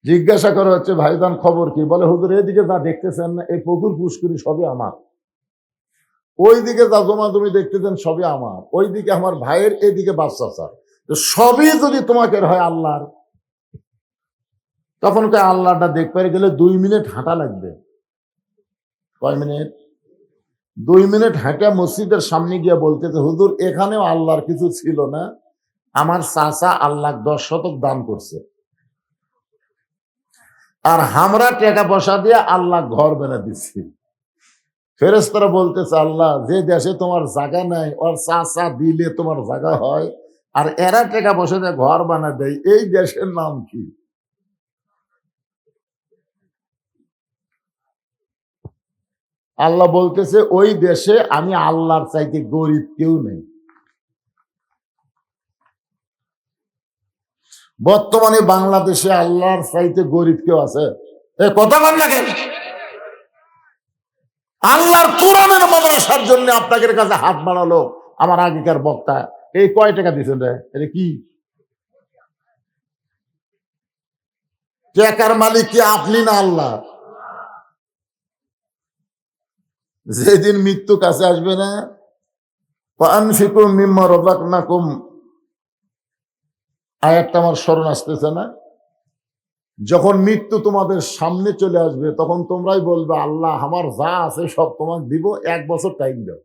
জিজ্ঞাসা করা হচ্ছে, ভাইজান খবর কি? বলে, হুজুর এদিকে যা দেখতেছেন না, এই পুকুর পুষ্করি সবই আমার, ওইদিকে যা জমা জমি দেখতেছেন সবই আমার, ওইদিকে আমার ভাইয়ের, এইদিকে বাচ্চা চার, সবই যদি তোমাকে হয় আল্লাহর, তখন কে আল্লাহটা দেখতে গেলে 2 মিনিট হাঁটা লাগবে। কয় মিনিট? 2 মিনিট হাঁটা মসজিদের সামনে গিয়ে বলতেছে, হুজুর এখানেও আল্লাহর কিছু ছিল না, আমার চাচা আল্লাহ 10 শতক দান করছে, আর আমরা টাকা পয়সা দিয়ে আল্লাহ ঘর বানা দিচ্ছি। ফেরেশতারা বলতেছে, আল্লাহ যে দেশে তোমার জায়গা নাই, ওর চাচা দিলে তোমার জায়গা হয়, আর এরা টাকা পয়সা দিয়ে ঘর বানা দেয়, এই দেশের নাম কি? আল্লাহ বলতেছে, ওই দেশে আমি আল্লাহর চাইতে গরিব কেউ নেই। বর্তমানে বাংলাদেশে আল্লাহর চাইতে গরিব কেউ আছে? এ কথা বল না কেন? আল্লাহর কোরআনের মাদ্রাসার জন্য আপনাদের কাছে হাত বাড়ালো আমার আগেকার বক্তা, এই কয় টাকা দিচ্ছেন রে? এটা কি টাকার মালিক? কি আপনি না আল্লাহ? যেদিন মৃত্যু কাছে আসবে না, আনফিকুম মিম্মা রাযাকনাকুম, আয়াতটা আমার স্মরণ আসতেছে না, যখন মৃত্যু তোমাদের সামনে চলে আসবে তখন তোমরাই বলবে, আল্লাহ আমার যা আছে সব তোমাকে দিব, 1 বছর টাইম দাও।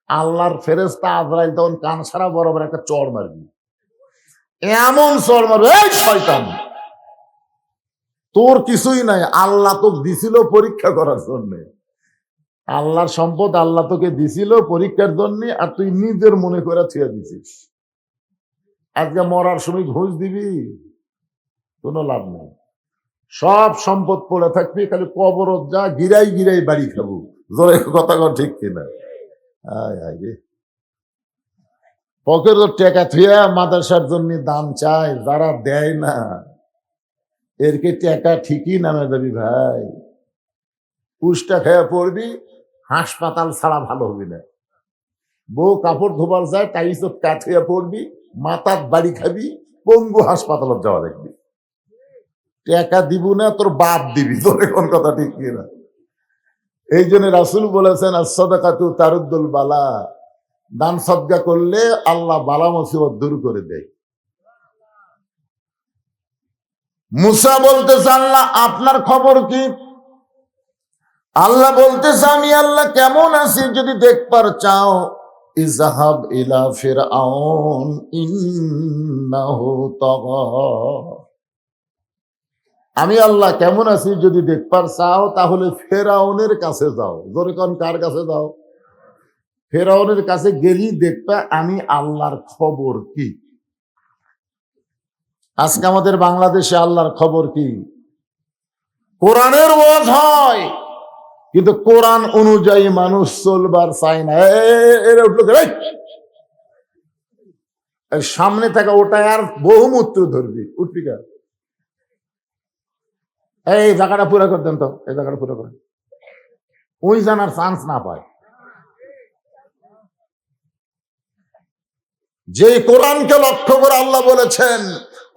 আল্লাহর ফেরেশতা আজরাইল তখন কান সারা বরাবর একটা চড় মারবি, এমন চড় মারবে, এই শয়তান তোর কিছুই নাই, আল্লাহ তোকে দিছিল পরীক্ষা করার জন্য, আল্লাহর সম্পদ আল্লাহ তোকে দিছিল পরীক্ষার জন্য, আর তুই নিজের মনে করে ছেড়ে দিছিস। আজকে মরার সময় ঘুষ দিবি, কোনো লাভ নেই। সব সম্পদ পড়ে থাকবি, খালি কবরত যা গিরাই গিরাই বাড়ি খাবো। জোরে কথা কর, ঠিক কিনা? পকেট টাকা থুয়া মাদ্রাসার জন্য দান চায়, যারা দেয় না এরকে টাকা ঠিকই নামে যাবি ভাই। পুষ্টা খেয়ে পড়বি, হাসপাতাল ছাড়া ভালো হবি না। বউ কাপড় ধোবার যায়, টাইসত কাঠ হইয়া পড়বি, মাথার বাড়ি খাবি, পঙ্গু হাসপাতালত যাওয়া দেখবি। টাকা দিব না, তোর বাপ দিবি। তোর কোন কথা ঠিক কিনা? এই জন্য রাসূল বলেছেন, as-সাদাকাতু তারুদ্দুল বালা, দান সদকা করলে আল্লাহ বালা মুসিবত দূর করে দেয়। মুসা বলতেছে, আল্লাহ আপনার খবর কি? আল্লাহ বলতেছে, আমি আল্লাহ কেমন আছি যদি দেখবার চাও, ইযহাব ইলা ফিরআউন ইন্নাহু তাগা। আমি আল্লাহ কেমন আছি যদি দেখবার চাও, তাহলে ফেরাউনের কাছে যাও। জোরে কোন, কার কাছে যাও? ফেরাউনের কাছে গেলি দেখবা আমি আল্লাহর খবর কি। আজকে আমাদের বাংলাদেশে আল্লাহর খবর কি? কোরআনের ওয়াজ হয়, কিন্তু কোরআন অনুযায়ী মানুষ চলবার চায় না। এরা উঠলো, সামনে থাকা ওটা আর বহুমূত্র ধরবি, উঠবি কার? এই জায়গাটা পুরো করে দেন তো, এই জায়গাটা পুরো করেন, ওই জানার চান্স না পায়। যে কোরআনকে লক্ষ্য করে আল্লাহ বলেছেন,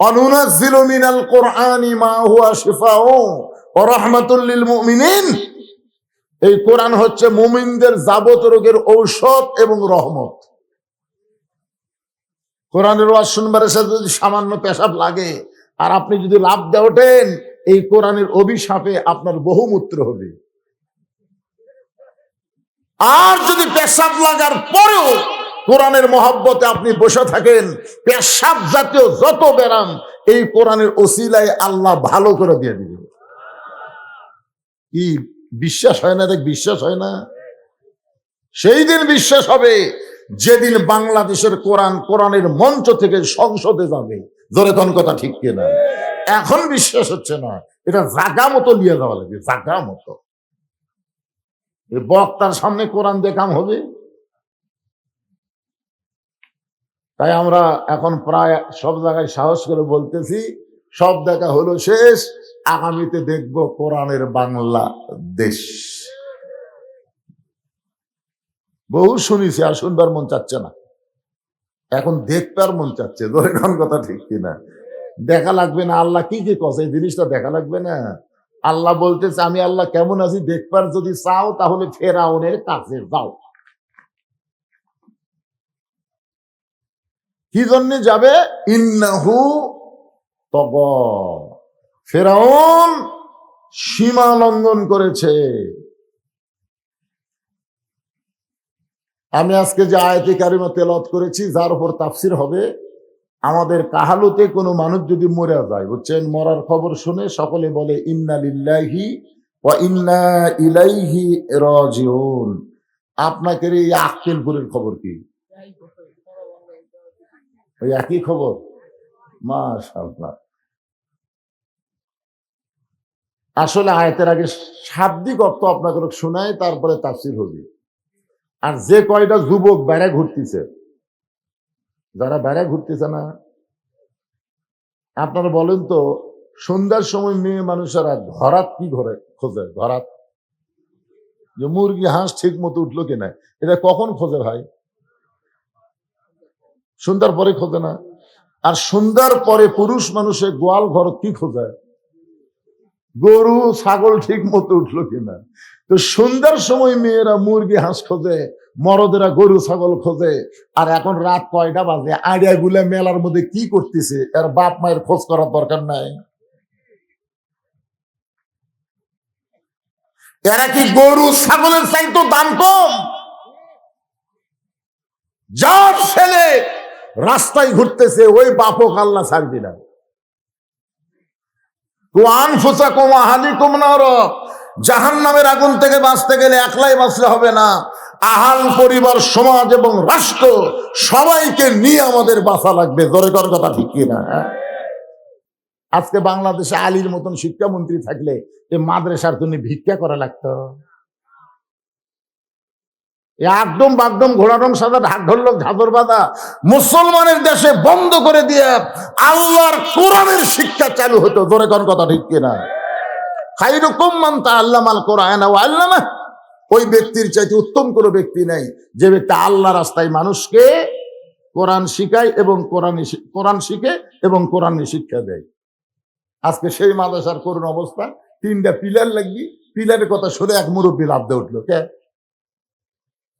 অনুনাজ্জিলু মিনাল কোরআনি মা হুয়া শিফাউ ওয়া রাহমাতুল লিল মুমিনিন। এই কোরআন হচ্ছে মুমিনদের যাবত রোগের ঔষধ এবং রহমত। কোরআনের ওয়াজ শুনবার সাথে যদি সামান্য পেশাব লাগে আর আপনি যদি লাভ দিয়ে ওঠেন, এই কোরআনের অভিশাপে আপনার বহুমূত্র হবে। আর যদি পেশাব লাগার পরেও কোরআনের মহব্বতে আপনি বসে থাকেন, পেশাব জাতীয় যত ব্যারাম এই কোরআনের ওসিলায় আল্লাহ ভালো করে দিয়ে দিবেন। কি বিশ্বাস হয় না? দেখ, বিশ্বাস হয় না? সেই দিন বিশ্বাস হবে যেদিন বাংলাদেশের কোরআনের মঞ্চ থেকে সংসদে যাবে। জোরে কোন কথা ঠিক কিনা? এখন বিশ্বাস হচ্ছে না, এটা জাগা মতো নিয়ে যাওয়া লাগবে, জাগা মতো। এই বক্তার সামনে কোরআন দেখাম হবে। তাই আমরা এখন প্রায় সব জায়গায় সাহস করে বলতেছি, সব দেখা হলো শেষ, আগামীতে দেখব কোরআনের বাংলাদেশ। বহু শুনেছি, আর শুনবার মন চাচ্ছে না, এখন দেখবার মন চাচ্ছে। ধরে কোন কথা ঠিক কিনা? দেখা লাগবে না আল্লাহ কি কি কছে, এই জিনিসটা দেখা লাগবে না। আল্লাহ বলতেছে আমি আল্লাহ কেমন আছি দেখবার যদি চাও তাহলে ফেরাউনের কাছে যাও। কি জন্য যাবে? ইন্নাহু তগ, ফেরাউন সীমা লঙ্ঘন করেছে। আমি আজকে যে আয়াতে কারিমা তেলাওয়াত করেছি যার উপর তাফসির হবে, আমাদের কাহালুতে কোনো মানুষ যদি মরে যায়, বুঝছেন, মরার খবর শুনে সকলে বলে ইন্না লিল্লাহি ওয়া ইন্না ইলাইহি রাজিউন। আপনাকে এই আক্কেলপুরের খবর কি? ওই একই খবর? মাশাআল্লাহ। আসলে আয়াতের আগে শাব্দিক অর্থ আপনাকে শোনায়, তারপরে তাফসির হবে। আর যে কয়টা যুবক বেড়া ঘুরতেছে, যারা বেড়া ঘুরতেছে না, আপনারা বলেন তো, সন্ধ্যার সময় মেয়ে মানুষেরা ঘরাত কি ঘরে খোঁজে? ঘরাত, যে মুরগি হাঁস ঠিক মতো উঠলো কিনা, এটা কখন খোঁজে ভাই? সন্ধ্যার পরে খোঁজে না? আর সন্ধ্যার পরে পুরুষ মানুষের গোয়াল ঘর কি খোঁজে? গরু ছাগল ঠিক মতো উঠলো কিনা। তো সন্ধ্যার সময় মেয়েরা মুরগি হাঁস খোঁজে, মরদেরা গরু ছাগল খোঁজে। আর এখন রাত কয়টা বাজে, আইডিয়া গুলা মেলার মধ্যে কি করতেছে এর বাপ মায়ের খোঁজ করার দরকার নাই? এরা কি গরু ছাগলের চাইতো দাম কম? যার ছেলে রাস্তায় ঘুরতেছে ওই বাপক আল্লাহ ছাড়বি না। জাহান্নামের আগুন থেকে বাঁচতে গেলে একলাই বাঁচলে হবে না, আহাল পরিবার সমাজ এবং রাষ্ট্র সবাইকে নিয়ে আমাদের বাঁচা লাগবে। জোরে কর কথা ঠিক কিনা? আজকে বাংলাদেশে আলীর মতন শিক্ষামন্ত্রী থাকলে এই মাদ্রাসার জন্য ভিক্ষা করা লাগতো। একদম বাগদম ঘোড়ারম সাদা ঢাক ঢোলক ঝাঁদর বাঁধা মুসলমানের দেশে বন্ধ করে দিয়ে আল্লাহর কোরআনের শিক্ষা চালু হতো। জোরে কোন কথা ঠিক কিনা? খায়রুকুম মান তাআল্লামাল কোরআন ওয়া আল্লামা। ওই ব্যক্তির চাইতে উত্তম কোনো ব্যক্তি নাই যে ব্যক্তি আল্লাহ রাস্তায় মানুষকে কোরআন শিখায় এবং কোরআন শিখে এবং কোরআনের শিক্ষা দেয়। আজকে সেই মাদ্রাসার করুণ অবস্থা, 3টা পিলার লাগবি, পিলারের কথা শুনে এক মুরব্বী লাফ দিয়ে উঠলো। কে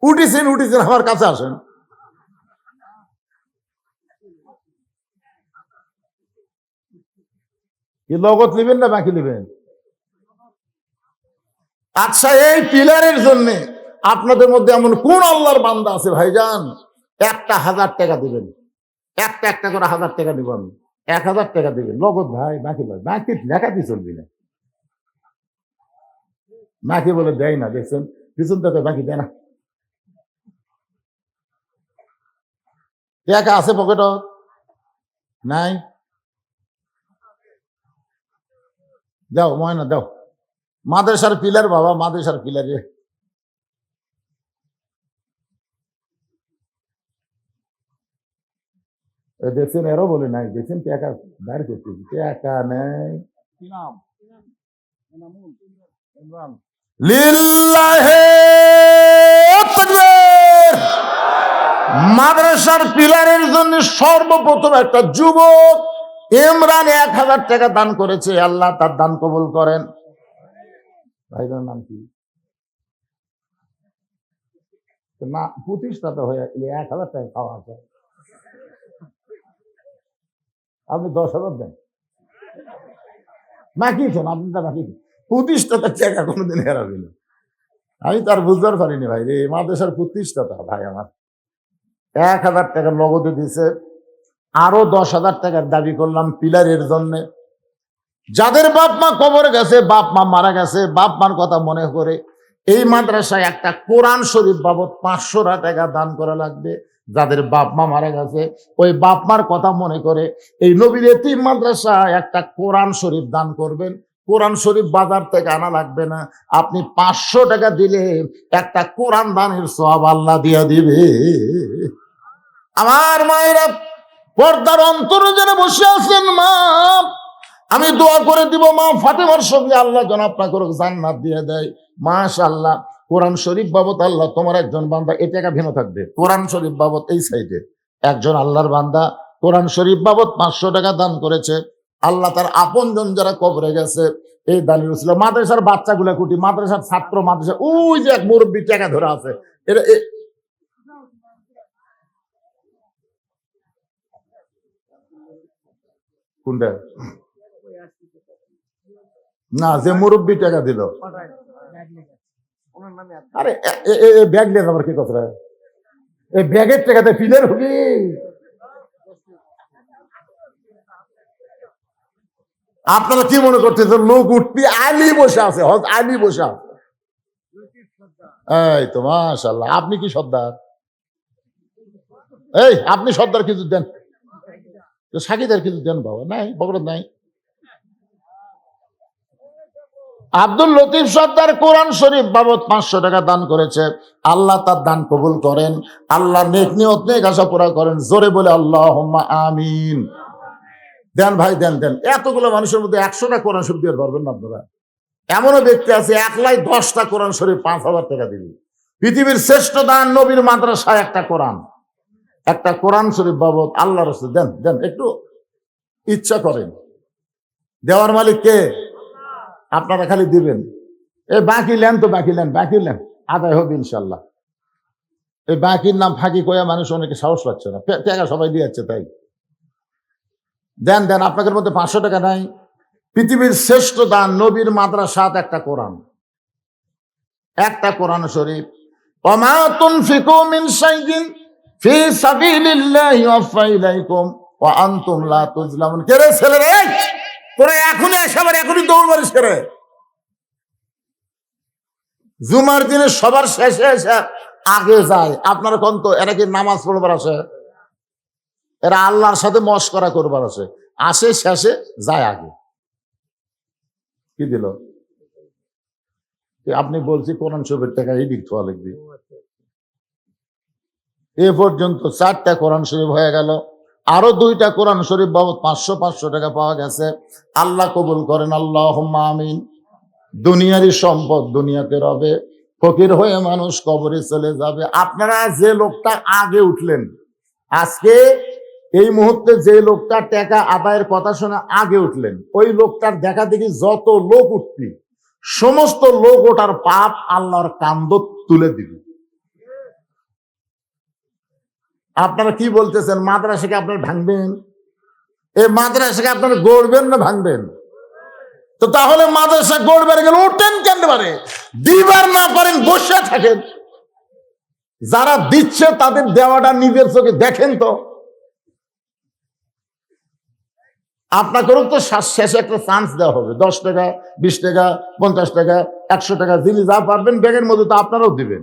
উঠেছেন? আমার কাছে আসেন। কি লগত নেবেন না বাকি নেবেন? আচ্ছা, এই পিলারের জন্য আপনাদের মধ্যে এমন কোন আল্লাহর বান্দা আছে ভাইজান, একটা 1000 টাকা দিবেন? একটা করে 1000 টাকা দিব আমি, 1000 টাকা দিবেন নগদ ভাই, বাকি ভাই, বাকি দেখাতে চলবি না। বাকি বলে দেয় না, দেখছেন পিছন থেকে বাকি দেয় না। টাকা আছে পকেট নাই? দাও ময়না দাও। মাদ্রাসার পিলার বাবা, মাদ্রাসার পিলারে দেখছেন, এরও বলে নাই, দেখছেন টাকা বাইর করতেছি, টাকা নেই। লিল্লাহে তাকবীর। মাদ্রাসার পিলারের জন্য সর্বপ্রথম একটা যুবক ইমরান 1000 টাকা দান করেছে। আল্লাহ তার দান কবুল করেন। ভাইদের নাম কি? না, প্রতিষ্ঠাতা হয়ে 1000 টাকা খাওয়া আছে। আপনি 10,000 দেন, বাকি শোন, আপনি তা বাকি প্রতিষ্ঠাতা টাকা কোনোদিন হেরাবি না। আমি তার বুঝতে পারিনি ভাই রে, মাদ্রাসার প্রতিষ্ঠাতা ভাই আমার 1000 টাকা নগদে দিছে। আরো 10,000 টাকার দাবি করলাম পিলারের জন্য। যাদের বাপ মা কবরে গেছে, বাপ মা মারা গেছে, বাপ মার কথা মনে করে এই মাদ্রাসায় একটা কোরআন শরীফ বাবদ 500 টাকা দান করা লাগবে। যাদের বাপ মা মারা গেছে ওই বাপ মার কথা মনে করে এই নবীর এতিম মাদ্রাসায় একটা কোরআন শরীফ দান করবেন। কোরআন শরীফ বাজার থেকে আনা লাগবে না, আপনি 500 টাকা দিলে একটা কোরআন দানের সওয়াব আল্লাহ দিয়া দিবে। আমার মায়েরা, পর্দার অন্তরে যারা বসে আছেন মা, আমি দোয়া করে দিব মা ফাতেমার সঙ্গে আল্লাহ যেন আপনাকে জান্নাত দিয়ে দেয়। মাশাআল্লাহ, কোরআন শরীফ বাবদ আল্লাহ তোমার একজন বান্দা, এ টাকা ভিন্ন থাকবে। কোরআন শরীফ বাবদ এই সাইডে একজন আল্লাহর বান্দা কোরআন শরীফ বাবদ 500 টাকা দান করেছে। আল্লাহ তার আপনজন যারা কবরে গেছে এই দানের ছিল। মাদ্রাসার বাচ্চাগুলা কুটি, মাদ্রাসার ছাত্র, মাদ্রাসা ওই যে এক মুরব্বী টাকা ধরে আছে, এটা কোনটা না, যে মুরব্বী টাকা দিল। আরে ব্যাগ নিয়ে যাবার কি কথা, এই ব্যাগের টাকাতে পিলের হবি। আপনারা কি মনে করতেছেন লোক উঠবি? আলী বসে আছে, হজ আলী বসে আছে। এই তো মাশাআল্লাহ, আপনি কি সর্দার? এই আপনি সর্দার কিছু দেন, সাকিদার কিছু দেন বাবা। নাই বকরত নাই। আব্দুল লতিফ সর্দার কোরআন শরীফ বাবদ 500 টাকা দান করেছে। আল্লাহ তার দান কবুল করেন, আল্লাহ নেক নিয়ত নেক আশা পুরা করেন। জোরে বলে আল্লাহুম্মা আমিন। দেন ভাই, দেন দেন। এতগুলো মানুষের মধ্যে 100টা কোরআন শরীফ দিয়ে পারবেন না আপনারা? এমনও ব্যক্তি আছে 110টা কোরআন শরীফ 5000 টাকা দিবে। পৃথিবীর শ্রেষ্ঠ দান নবীর মাদ্রাসায় একটা কোরআন শরীফ বাবদ আল্লাহ রাসূল দেন দেন। একটু ইচ্ছা করেন, দেওয়ার মালিক কে? আপনারা খালি দিবেন। এই বাকি লেন তো, বাকি লেন আদায় হবে ইনশাল্লাহ। এই বাকির নাম ফাঁকি কয়া মানুষ অনেকে সাহস পাচ্ছে না, টাকা সবাই দিয়ে যাচ্ছে। তাই দেন দেন। আপনাদের মধ্যে 500 টাকা নাই? পৃথিবীর শ্রেষ্ঠ দান নবীর মাদ্রাসাত একটা কোরআন শরীফ। ওমা তুনফিকু মিন শাইইন ফি সাবিলিল্লাহি ইউওয়াফা ইলাইকুম ওয়া আনতুম লা তুজলামুন। কে রে ছেলে রে, তোরা এখনই দৌড় মারিস কে রে? জুমার দিনে সবার শেষে এসে আগে যায়। আপনারা কোন তো, এরা কি নামাজ পড়বার আছে? এরা আল্লাহর সাথে মশকরা করবার আছে। আসে শেষে, যায় আগে। কি দিল? আপনি বলছি কোরআন শরীফের টাকা এই দিক থোয়া লিখবি। এ পর্যন্ত 4টা কোরআন শরীফ হয়ে গেল। আরো 2টা কোরআন শরীফ বাবদ 500 টাকা পাওয়া গেছে। আল্লাহ কবুল করেন, আল্লাহুম্মা আমিন। দুনিয়ারই সম্পদ দুনিয়াতে রবে, ফকির হয়ে মানুষ কবরে চলে যাবে। আপনারা যে লোকটা আগে উঠলেন, আজকে এই মুহূর্তে যে লোকটা টাকা আদায়ের কথা শুনে আগে উঠলেন, ওই লোকটার দেখা দেখি যত লোক উঠবি, সমস্ত লোক ওটার পাপ আল্লাহর কান্দ তুলে দিবি। আপনারা কি বলতেছেন? মাদ্রাসাকে আপনারা ভাঙবেন? এই মাদ্রাসাকে আপনারা গড়বেন না ভাঙবেন? তো তাহলে মাদ্রাসা গড়বার গেলে ওঠেন কেন পারে? দিবার না পারেন বসে থাকেন। যারা দিচ্ছে তাদের দেওয়াটা নিজের চোখে দেখেন তো। আপনাকেও তো শেষে একটা চান্স দেওয়া হবে। 10 টাকা, 20 টাকা, 50 টাকা, 100 টাকা, যিনি যা পারবেন ব্যাগের মধ্যে তো আপনারাও দিবেন।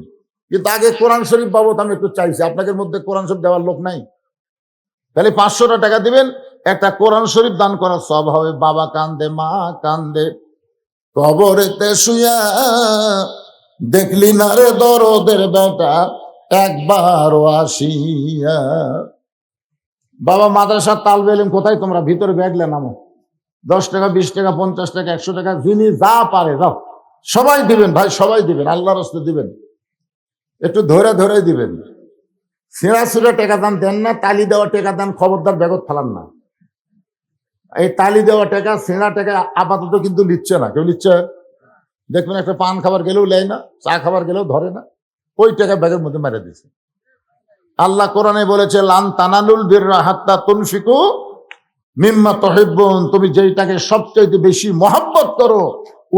কিন্তু আগে কোরআন শরীফ বাবদ আমি একটু চাইছি। আপনাদের মধ্যে কোরআন শরীফ দেওয়ার লোক নাই? তাহলে 500 টাকা দিবেন, একটা কোরআন শরীফ দান করার সব হবে। বাবা কান্দে, মা কান্দে, কবরেতে শুয়া দেখলি না রে দরদের বেটা একবারও আসিয়া। বাবা মাদ্রাসার তালবে ইলম কোথায়? তোমরা ভিতরে ব্যাগলে নামো। 10 টাকা, 20 টাকা, 50 টাকা, 100 টাকা, যিনি যা পারে যাও, সবাই দিবেন ভাই, সবাই দিবেন। আল্লাহর রাস্তায় দিবেন, একটু ধরে ধরে দিবেন। ছেঁড়া টাকা দান দেন না, তালি দেওয়া টাকা দান খবরদার ব্যাগত ফেলান না। এই তালি দেওয়া টাকা, ছেঁড়া টাকা আপাতত কিন্তু নিচ্ছে না। কেউ নিচ্ছে? দেখবেন একটা পান খাবার গেলেও নেয় না, চা খাবার গেলেও ধরে না, ওই টাকা ব্যাগের মধ্যে মেরে দিচ্ছে। আল্লাহ কোরআনে বলেছে, লান তানালুল বিররা হাত্তা তুনফিকু মিম্মা তুহিব্বুন। তুমি যেইটাকে সবচেয়ে বেশি মহব্বত করো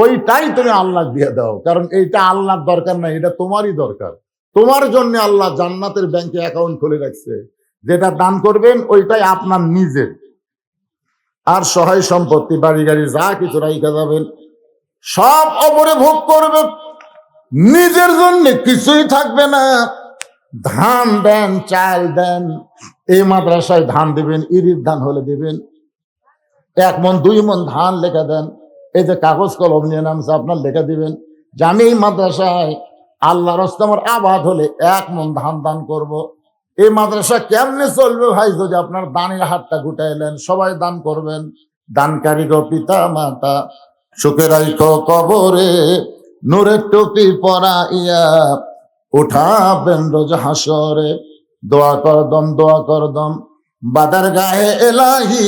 ওইটাই তুমি আল্লাহ দিয়ে দাও। কারণ এইটা আল্লাহর দরকার নাই, এটা তোমারই দরকার। তোমার জন্য আল্লাহ জান্নাতের ব্যাংকে অ্যাকাউন্ট খুলে রাখছে। যেটা দান করবেন ওইটাই আপনার নিজের। আর সহায় সম্পত্তি, বাড়ি গাড়ি যা কিছু রাইখা যাবেন, সব অপরে ভোগ করবে, নিজের জন্য কিছুই থাকবে না। ধান দেন, চাল দেন। এই মাদ্রাসায় ধান দিবেন, ইরির ধান হলে দিবেন। 1 মণ 2 মণ ধান লেখা দেন। এই যে কাগজ কলম নিয়ে নামছে, আপনার লেখা দিবেন যে আমি এই মাদ্রাসায় আল্লাহর রাস্তায় আমার আবাদ হলে 1 মণ ধান দান করব। এই মাদ্রাসা কেমনে চলবে ভাই যদি আপনার দানের হাতটা গুটাইলেন? সবাই দান করবেন। দানকারী গো পিতা মাতা, সুখে রাইখো কবরে, নূরের টুপি পরাইয়া উঠাবেন রোজ হাসরে। দোয়া করদম, দোয়া করদম, বাদারগাহে এলাহি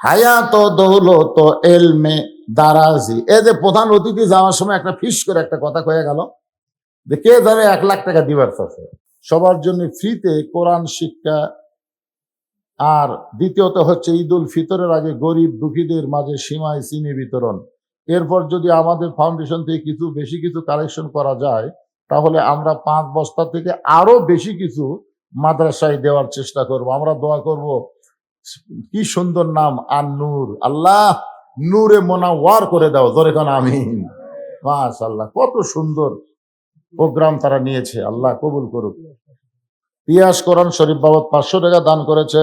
হায়াত দৌলত এলমে দারাজি। এই যে প্রধান অতিথি যাওয়ার সময় একটা ফিস করে একটা কথা কয়ে গেল যে কে যাবে 1,00,000 টাকা দিবার আছে, সবার জন্য ফ্রিতে কোরআন শিক্ষা। আর দ্বিতীয়ত হচ্ছে ঈদ উল ফিতরের আগে গরিব দুঃখীদের মাঝে সীমায় চিনি বিতরণ। এরপর যদি আমাদের ফাউন্ডেশন থেকে কিছু বেশি কিছু কালেকশন করা যায়, তাহলে আমরা 5 বস্তা থেকে আরো বেশি কিছু মাদ্রাসায় দেওয়ার চেষ্টা করব। আমরা দোয়া করব, কি সুন্দর নাম আর নূর, আল্লাহ নূরে মোনাওয়ার করে দাও, জোরে কোন আমিন। মাশাআল্লাহ, কত সুন্দর প্রোগ্রাম তারা নিয়েছে, আল্লাহ কবুল করুক। পিয়াস কোরআন শরীফ বাবদ 500 টাকা দান করেছে,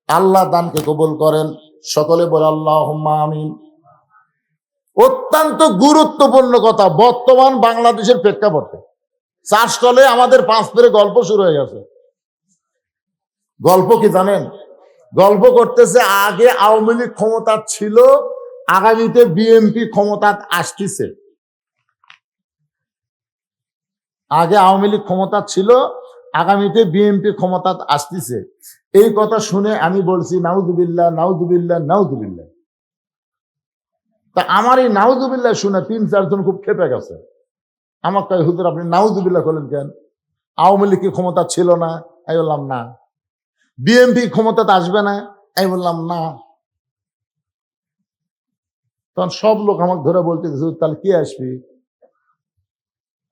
আল্লাহ দানকে কবুল করেন, সকলে বলে আল্লাহুম্মা আমিন। অত্যন্ত গুরুত্বপূর্ণ কথা, বর্তমান বাংলাদেশের প্রেক্ষাপটে চাষতলে আমাদের 5 পেরে গল্প শুরু হয়ে গেছে। গল্প কি জানেন? গল্প করতেছে আগে আওয়ামী লীগ ক্ষমতা ছিল, আগামীতে বিএনপি ক্ষমতা আসতেছে। আগে আওয়ামী লীগ ক্ষমতা ছিল, আগামীতে বিএনপি ক্ষমতা আসতেছে। এই কথা শুনে আমি বলছি নাউজুবিল্লাহ নাউজুবিল্লাহ নাউজুবিল্লাহ। তা আমার এই নাউজুবিল্লাহ শুনে 3-4 জন খুব খেপে গেছে। আমার কয়, হুজুর আপনি নাউজুবিল্লাহ করলেন কেন? আওয়ামী লীগ কি ক্ষমতা ছিল না? আমি বললাম না। বিএনপি ক্ষমতাতে আসবে না? আমি বললাম না। তখন সব লোক আমাকে ধরে বলতে, তাহলে কি আসবি?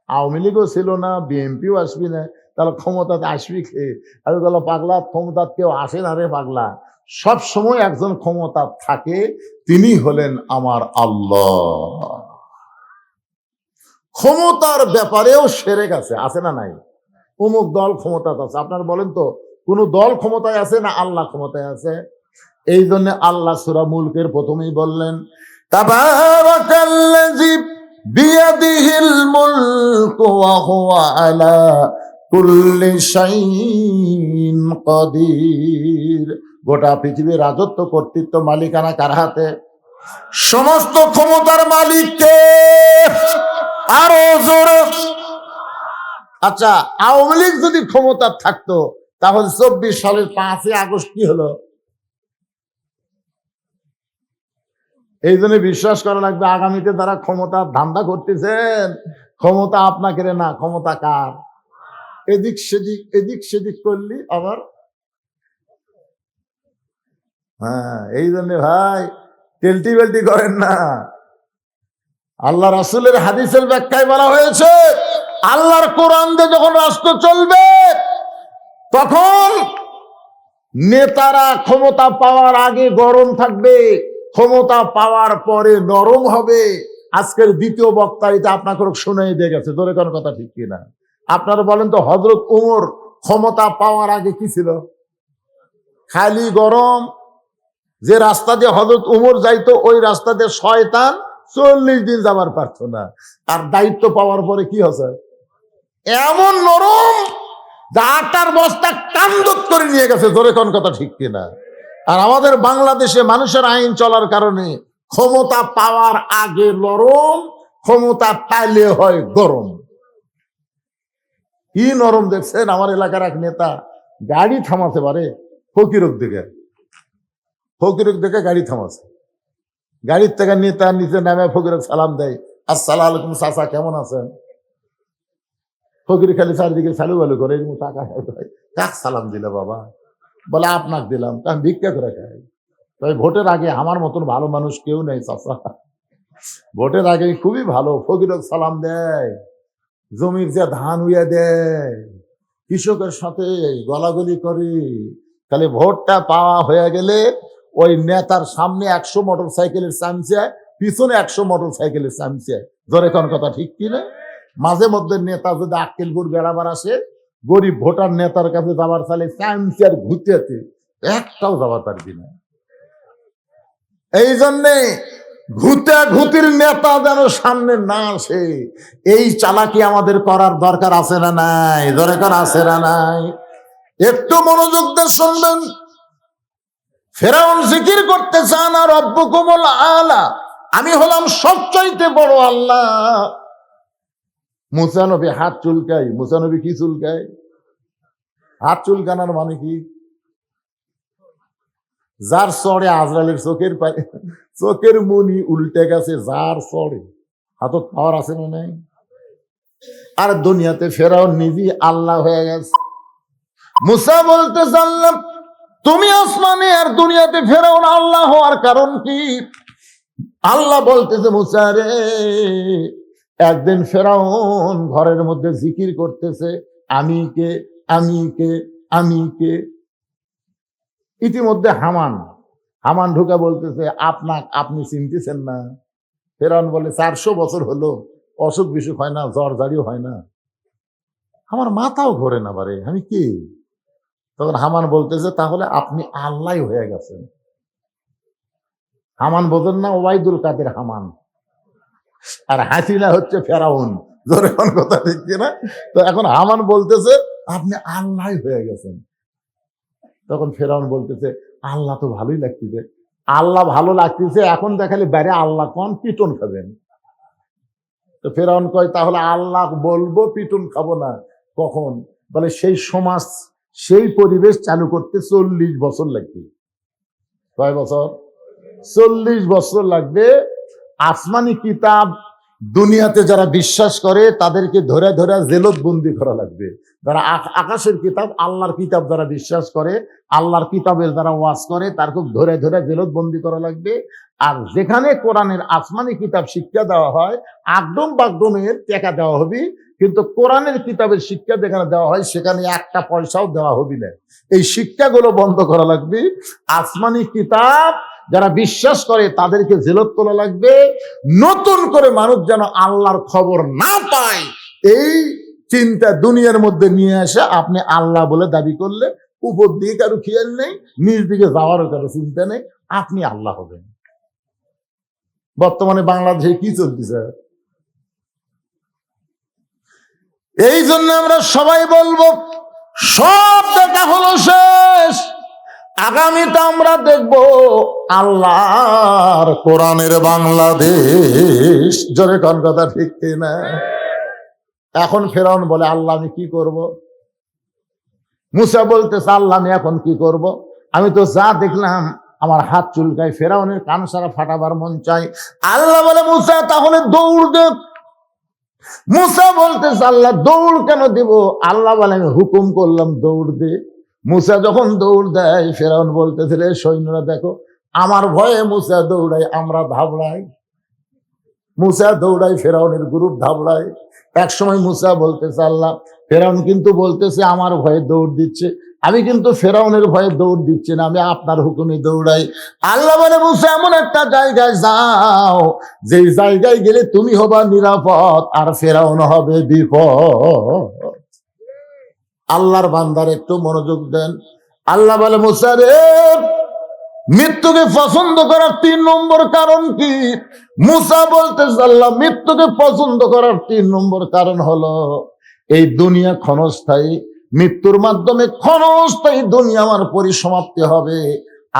আওয়ামী লীগও ছিল না, বিএনপিও আসবি না, তাহলে ক্ষমতাতে আসবি কে? আমি বললাম, পাগলা, ক্ষমতার কেউ আসে না রে পাগলা, সব সময় একজন ক্ষমতা থাকে, তিনি হলেন আমার আল্লাহ। ক্ষমতার ব্যাপারেও সেরেক আছে না নাই? অমুক দল ক্ষমতাতে আছে, আপনার বলেন তো কোন দল ক্ষমতায় আছে না আল্লাহ ক্ষমতায় আছে? এই জন্য আল্লাহ সূরা মুলকের প্রথমেই বললেন, তাবারাকাল্লাযী বিয়াদিহিল মুলকু ওয়া হুয়া আলা কুল্লি শাইইন কাদির। গোটা পৃথিবীর রাজত্ব, কর্তৃত্ব, মালিকানা কার হাতে? সমস্ত ক্ষমতার মালিক কে? আরো জোরে। আচ্ছা, আওয়ামী লীগ যদি ক্ষমতা থাকতো, তাহলে 24 সালের 5ই আগস্ট কি হলো? এই জন্য বিশ্বাস করা লাগবে, আগামীতে যারা ক্ষমতার ধান্দা করতেছেন, ক্ষমতা আপনাকে না, ক্ষমতা কার? এদিক সেদিক করলি আবার। হ্যাঁ, এই জন্য ভাই টেলটি বেলটি করেন না। আল্লাহ রাসূলের হাদিসের ব্যাখ্যায় বলা হয়েছে, আল্লাহর কোরআন দিয়ে যখন রাষ্ট্র চলবে, তখন নেতারা ক্ষমতা পাওয়ার আগে গরম থাকবে, ক্ষমতা পাওয়ার পরে নরম হবে। আজকের দ্বিতীয় বক্তা এটা আপনাকে শুনেই দিয়ে গেছে, ধরে কোন কথা ঠিক কিনা? আপনারা বলেন তো, হযরত উমর ক্ষমতা পাওয়ার আগে কি ছিল? খালি গরম। যে রাস্তা দিয়ে হযরত উমর যাইতো, ওই রাস্তা দিয়ে শয়তান 40 দিন যাবার পারত না। আর দায়িত্ব পাওয়ার পরে কি হচ্ছে? এমন নরম, আটার বস্তা কান্দত করে নিয়ে গেছে, ধরে কোন কথা ঠিক কিনা? আর আমাদের বাংলাদেশে মানুষের আইন চলার কারণে ক্ষমতা পাওয়ার আগে নরম, ক্ষমতা পাইলে হয় গরম। কি নরম দেখছেন? আমার এলাকার এক নেতা গাড়ি থামাতে পারে ফকিরক দেখে গাড়ি থামাছে। গাড়ির থেকে নেতা নিচে নামে ফকিরক সালাম দেয়, আসসালামু আলাইকুম চাচা, কেমন আছেন? ফকির খালি চারিদিকে চালু বালু করে, টাকা কাক সালাম দিলে বাবা? বলে আপনাকে দিলাম, আমি ভিক্ষা করে খাই। তাই ভোটের আগে আমার মতন ভালো মানুষ কেউ নেই চাচা। ভোটের আগে খুবই ভালো, ফকিরক সালাম দেয়, জমির যে ধান উইয়া দেয়, কৃষকের সাথে গলাগলি করে। খালি ভোটটা পাওয়া হয়ে গেলে ওই নেতার সামনে 100 মোটর সাইকেলের চামচা, পিছনে 100 মোটর সাইকেলের চামচা, ধরে কোন কথা ঠিক কিনা? মাঝে মধ্যে নেতা যদি আক্কেলপুর বেড়াবার আসে, গরিব ভোটার নেতার কাছে যাবার চালে চামচার ঘুরতে একটাও যাবার পারবি না। এই জন্যে ঘুতির নেতা যেন সামনে না আসে, এই চালাকি আমাদের করার দরকার আছে না নাই? দরকার আছে না নাই? একটু মনোযোগ দিয়ে শুনবেন। ফেরাউন জিকির করতে চান, আর রব্বুকুমুল আলা, আমি হলাম সবচাইতে বড় আল্লাহ। মুসা নবী হাত চুলকায়। মুসা নবী কি চুলকায়? হাত চুলকানোর মানে কি? যার চড়ে আজরালের চোখের মনি উল্টে গেছে, যার চড়ে হাতত পাওয়ার আছে না নাই? আর দুনিয়াতে ফেরাউন নিজেই আল্লাহ হয়ে গেছে। মুসা বলতে জানলাম তুমি আসমানে আর দুনিয়াতে ফেরাউন আল্লাহ হওয়ার কারণ কি? আল্লাহ বলতেছে মুসা রে, একদিন ফেরাউন ঘরের মধ্যে জিকির করতেছে আমি কে, আমি কে, আমি কে। ইতিমধ্যে হামান ঢুকে বলতেছে আপনি চিনতেছেন না? ফেরাউন বলে 400 বছর হলো, অসুখ বিসুখ হয় না, জ্বর জারিও হয় না, আমার মাথাও ঘোরে না বারে, আমি কি? তখন হামান বলতেছে তাহলে আপনি আল্লাহ হয়ে গেছেন। হামান বোঝেন না? ওবাইদুল কাদের হামান, আর হাসিনা হচ্ছে ফেরাউন। জোরে কোন কথা ঠিক কিনা? তো এখন হামান বলতেছে আপনি আল্লাহ হয়ে গেছেন। তখন ফেরাউন বলতেছে আল্লাহ তো ভালোই লাগতেছে, আল্লাহ ভালো লাগতেছে, এখন দেখালে বাইরে আল্লাহ কোন পিটন খাবেন। তো ফেরাউন কয় তাহলে আল্লাহ বলবো, পিটন খাবো না কখন? বলে সেই সমাজ, সেই পরিবেশ চালু করতে 40 বছর লাগবে। কয় বছর? 40 বছর লাগবে। আসমানি কিতাব দুনিয়াতে যারা বিশ্বাস করে তাদেরকে ধরে ধরে জেলত বন্দি করা লাগবে। যারা আকাশের কিতাব, আল্লাহর কিতাব যারা বিশ্বাস করে, আল্লাহর কিতাবের যারা ওয়াজ করে, তার খুব ধরে ধরে জেলত বন্দি করা লাগবে। আর যেখানে কোরআনের আসমানি কিতাব শিক্ষা দেওয়া হয়, আগডম বাগডমের টাকা দেওয়া হবে, কিন্তু কোরআনের কিতাবের শিক্ষা যেখানে দেওয়া হয় সেখানে একটা পয়সাও দেওয়া হবে না। এই শিক্ষাগুলো বন্ধ করা লাগবে। আসমানি কিতাব যারা বিশ্বাস করে তাদেরকে জেলত তোলা লাগবে। নতুন করে মানুষ যেন আল্লাহর খবর না পায়, এই চিন্তা দুনিয়ার মধ্যে নিয়ে আসে। আপনি আল্লাহ বলে দাবি করলে উপর দিকে কারো খেয়াল নেই, নিজ দিকে যাওয়ারও কারো চিন্তা নেই, আপনি আল্লাহ হবেন। বর্তমানে বাংলাদেশে কি চলতেছে? এই জন্য আমরা সবাই বলবো সব দেখা হলো শেষ, আগামীতে আমরা দেখব আল্লাহর কোরআনের বাংলাদেশ। জোরে কোন কথা ঠিক না? এখন ফেরাউন বলে আল্লাহ আমি কি করব? মুসা বলতেছে আল্লাহ আমি এখন কি করব? আমি তো যা দেখলাম আমার হাত চুলকায়, ফেরাউনের কান সারা ফাটাবার মন চাই। আল্লাহ বলে মুসা তাহলে দৌড় দে। মুসা বলতেছে আল্লাহ দৌড় কেন দিব? আল্লাহ বলে আমি হুকুম করলাম দৌড় দে। মুসা যখন দৌড় দেয়, ফেরাউন বলতেছে রে সৈন্যরা দেখো, আমার ভয়ে মুসা দৌড়ায়, আমরা ধাবড়াই। মুসা দৌড়ায়, ফেরাউনের গ্রুপ ধাবড়ায়। এক সময় মুসা বলতেছে আল্লাহ, ফেরাউন কিন্তু বলতেছে আমার ভয়ে দৌড় দিচ্ছে, আমি কিন্তু ফেরাউনের ভয়ে দৌড় দিচ্ছি না, আমি আপনার হুকুমে দৌড়াই। আল্লাহ বলে মুসা এমন একটা জায়গায় যাও, যে জায়গায় গেলে তুমি হবা নিরাপদ আর ফেরাউন হবে বিপদ। আল্লাহর বান্দার একটু মনোযোগ দেন। আল্লাহ বলে মুসা রে, মৃত্যুকে পছন্দ করার 3 নম্বর কারণ কি? মুসা বলতেছে আল্লাহ মৃত্যুকে পছন্দ করার 3 নম্বর কারণ হলো এই দুনিয়া ক্ষণস্থায়ী, মৃত্যুর মাধ্যমে ক্ষণস্থায়ী দুনিয়া আমার পরিসমাপ্তি হবে,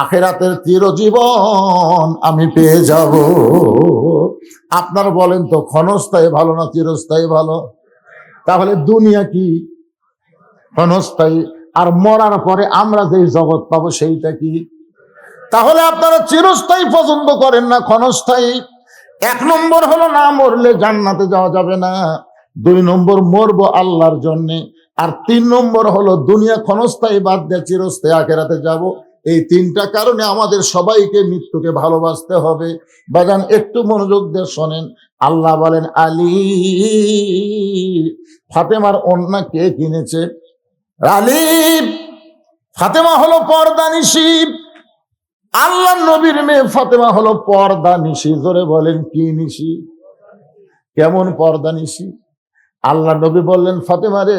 আখিরাতের চিরজীবন আমি পেয়ে যাব। আপনার বলেন তো ক্ষণস্থায়ী ভালো না চিরস্থায়ী ভালো? তাহলে দুনিয়া কি? ক্ষণস্থায়ী। আর মরার পরে আমরা যে জগৎ পাবো সেইটা কি? তাহলে আপনারা চিরস্থায়ী পছন্দ করেন না ক্ষণস্থায়ী? 1 নম্বর হলো না মরলে জান্নাতে যাওয়া যাবে না, 2 নম্বর মরবো আল্লাহর জন্য, আর 3 নম্বর হলো দুনিয়া ক্ষণস্থায়ী বাদ দিয়ে চিরস্থায়ী আখিরাতে যাব। এই 3টা কারণে আমাদের সবাইকে মৃত্যুকে ভালোবাসতে হবে। বাজান একটু মনোযোগ দিয়ে শোনেন। আল্লাহ বলেন আলী, ফাতেমার ওড়না কে কিনেছে? আলী। ফাতেমা হলো পর্দানিশী, আল্লাহ নবীর মেয়ে ফাতেমা হলো পর্দানিশী। জোরে বলেন কি নিশি? কেমন পর্দানিশী? আল্লাহ নবী বললেন ফাতেমা রে,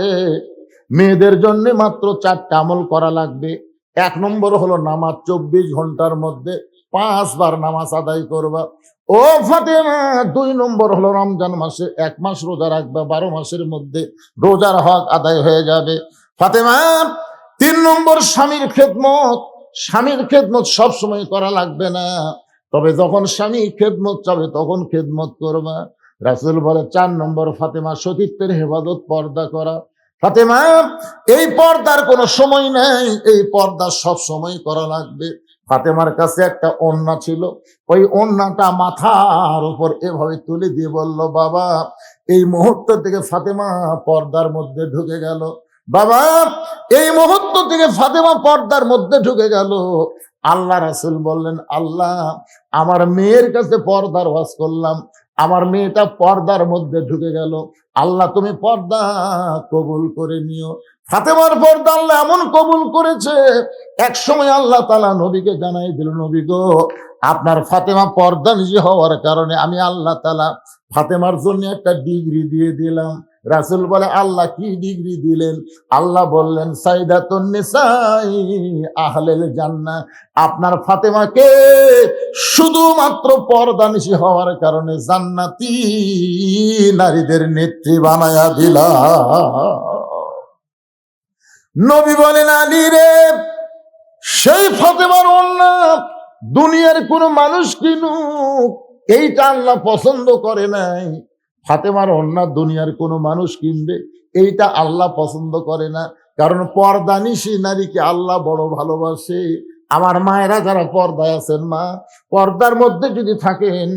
মেয়েদের জন্য মাত্র 4টা আমল করা লাগবে। 1 নম্বর হলো নামাজ, 24 ঘন্টার মধ্যে 5 বার নামাজ আদায় করবা ও ফাতেমা। 2 নম্বর হলো রমজান মাসে 1 মাস রোজা রাখবা, 12 মাসের মধ্যে রোজার হক আদায় হয়ে যাবে ফাতেমা। 3 নম্বর স্বামীর খেদমত। স্বামীর খেদমত সবসময় করা লাগবে না, তবে যখন স্বামী খেদমত চাবে তখন খেদমত করবা। রাসূল বলে 4 নম্বর ফাতেমা সতীত্বের হেফাজত, পর্দা করা। ফাতেমা এই পর্দার কোনো সময় নাই, এই পর্দা সব সময় করা লাগবে। ফাতেমার কাছে একটা ওড়না ছিল, ওই ওড়নাটা মাথার উপর এভাবে তুলে দিয়ে বলল, বাবা এই মুহূর্ত থেকে ফাতেমা পর্দার মধ্যে ঢুকে গেল। বাবা এই মুহূর্ত থেকে ফাতেমা পর্দার মধ্যে ঢুকে গেল। আল্লাহ রাসূল বললেন, আল্লাহ আমার মেয়ের কাছে পর্দার ওয়াজ করলাম, আমার মেয়েটা পর্দার মধ্যে ঢুকে গেল, আল্লাহ তুমি পর্দা কবুল করে নিও। ফাতেমার পর্দা আল্লাহ এমন কবুল করেছে, এক সময় আল্লাহ তাআলা নবীকে জানাই দিল, নবী গো আপনার ফাতেমা পর্দানিশী হওয়ার কারণে আমি আল্লাহ তাআলা ফাতেমার জন্য একটা ডিগ্রি দিয়ে দিলাম। রাসূল বলে, আল্লাহ কি ডিগ্রি দিলেন? আল্লাহ বললেন, সাইদাতুন নিসাই আহলেল জান্নাহ, আপনার ফাতেমাকে শুধুমাত্র পর্দানিশী হওয়ার কারণে জান্নাতি নারীদের নেত্রী বানায়া দিলাম। নবী বলেন, আলী রে সেই ফাতেমার ওড়না দুনিয়ার কোন মানুষ কিনুক, এইটা আল্লাহ পছন্দ করে নাই। ফাতেমার ওড়না দুনিয়ার কোন মানুষ কিনবে, এইটা আল্লাহ পছন্দ করে না। কারণ পর্দানিশী নারীকে আল্লাহ বড় ভালোবাসে। আমার মায়েরা যারা পর্দায় আছেন, মা পর্দার মধ্যে যদি থাকেন,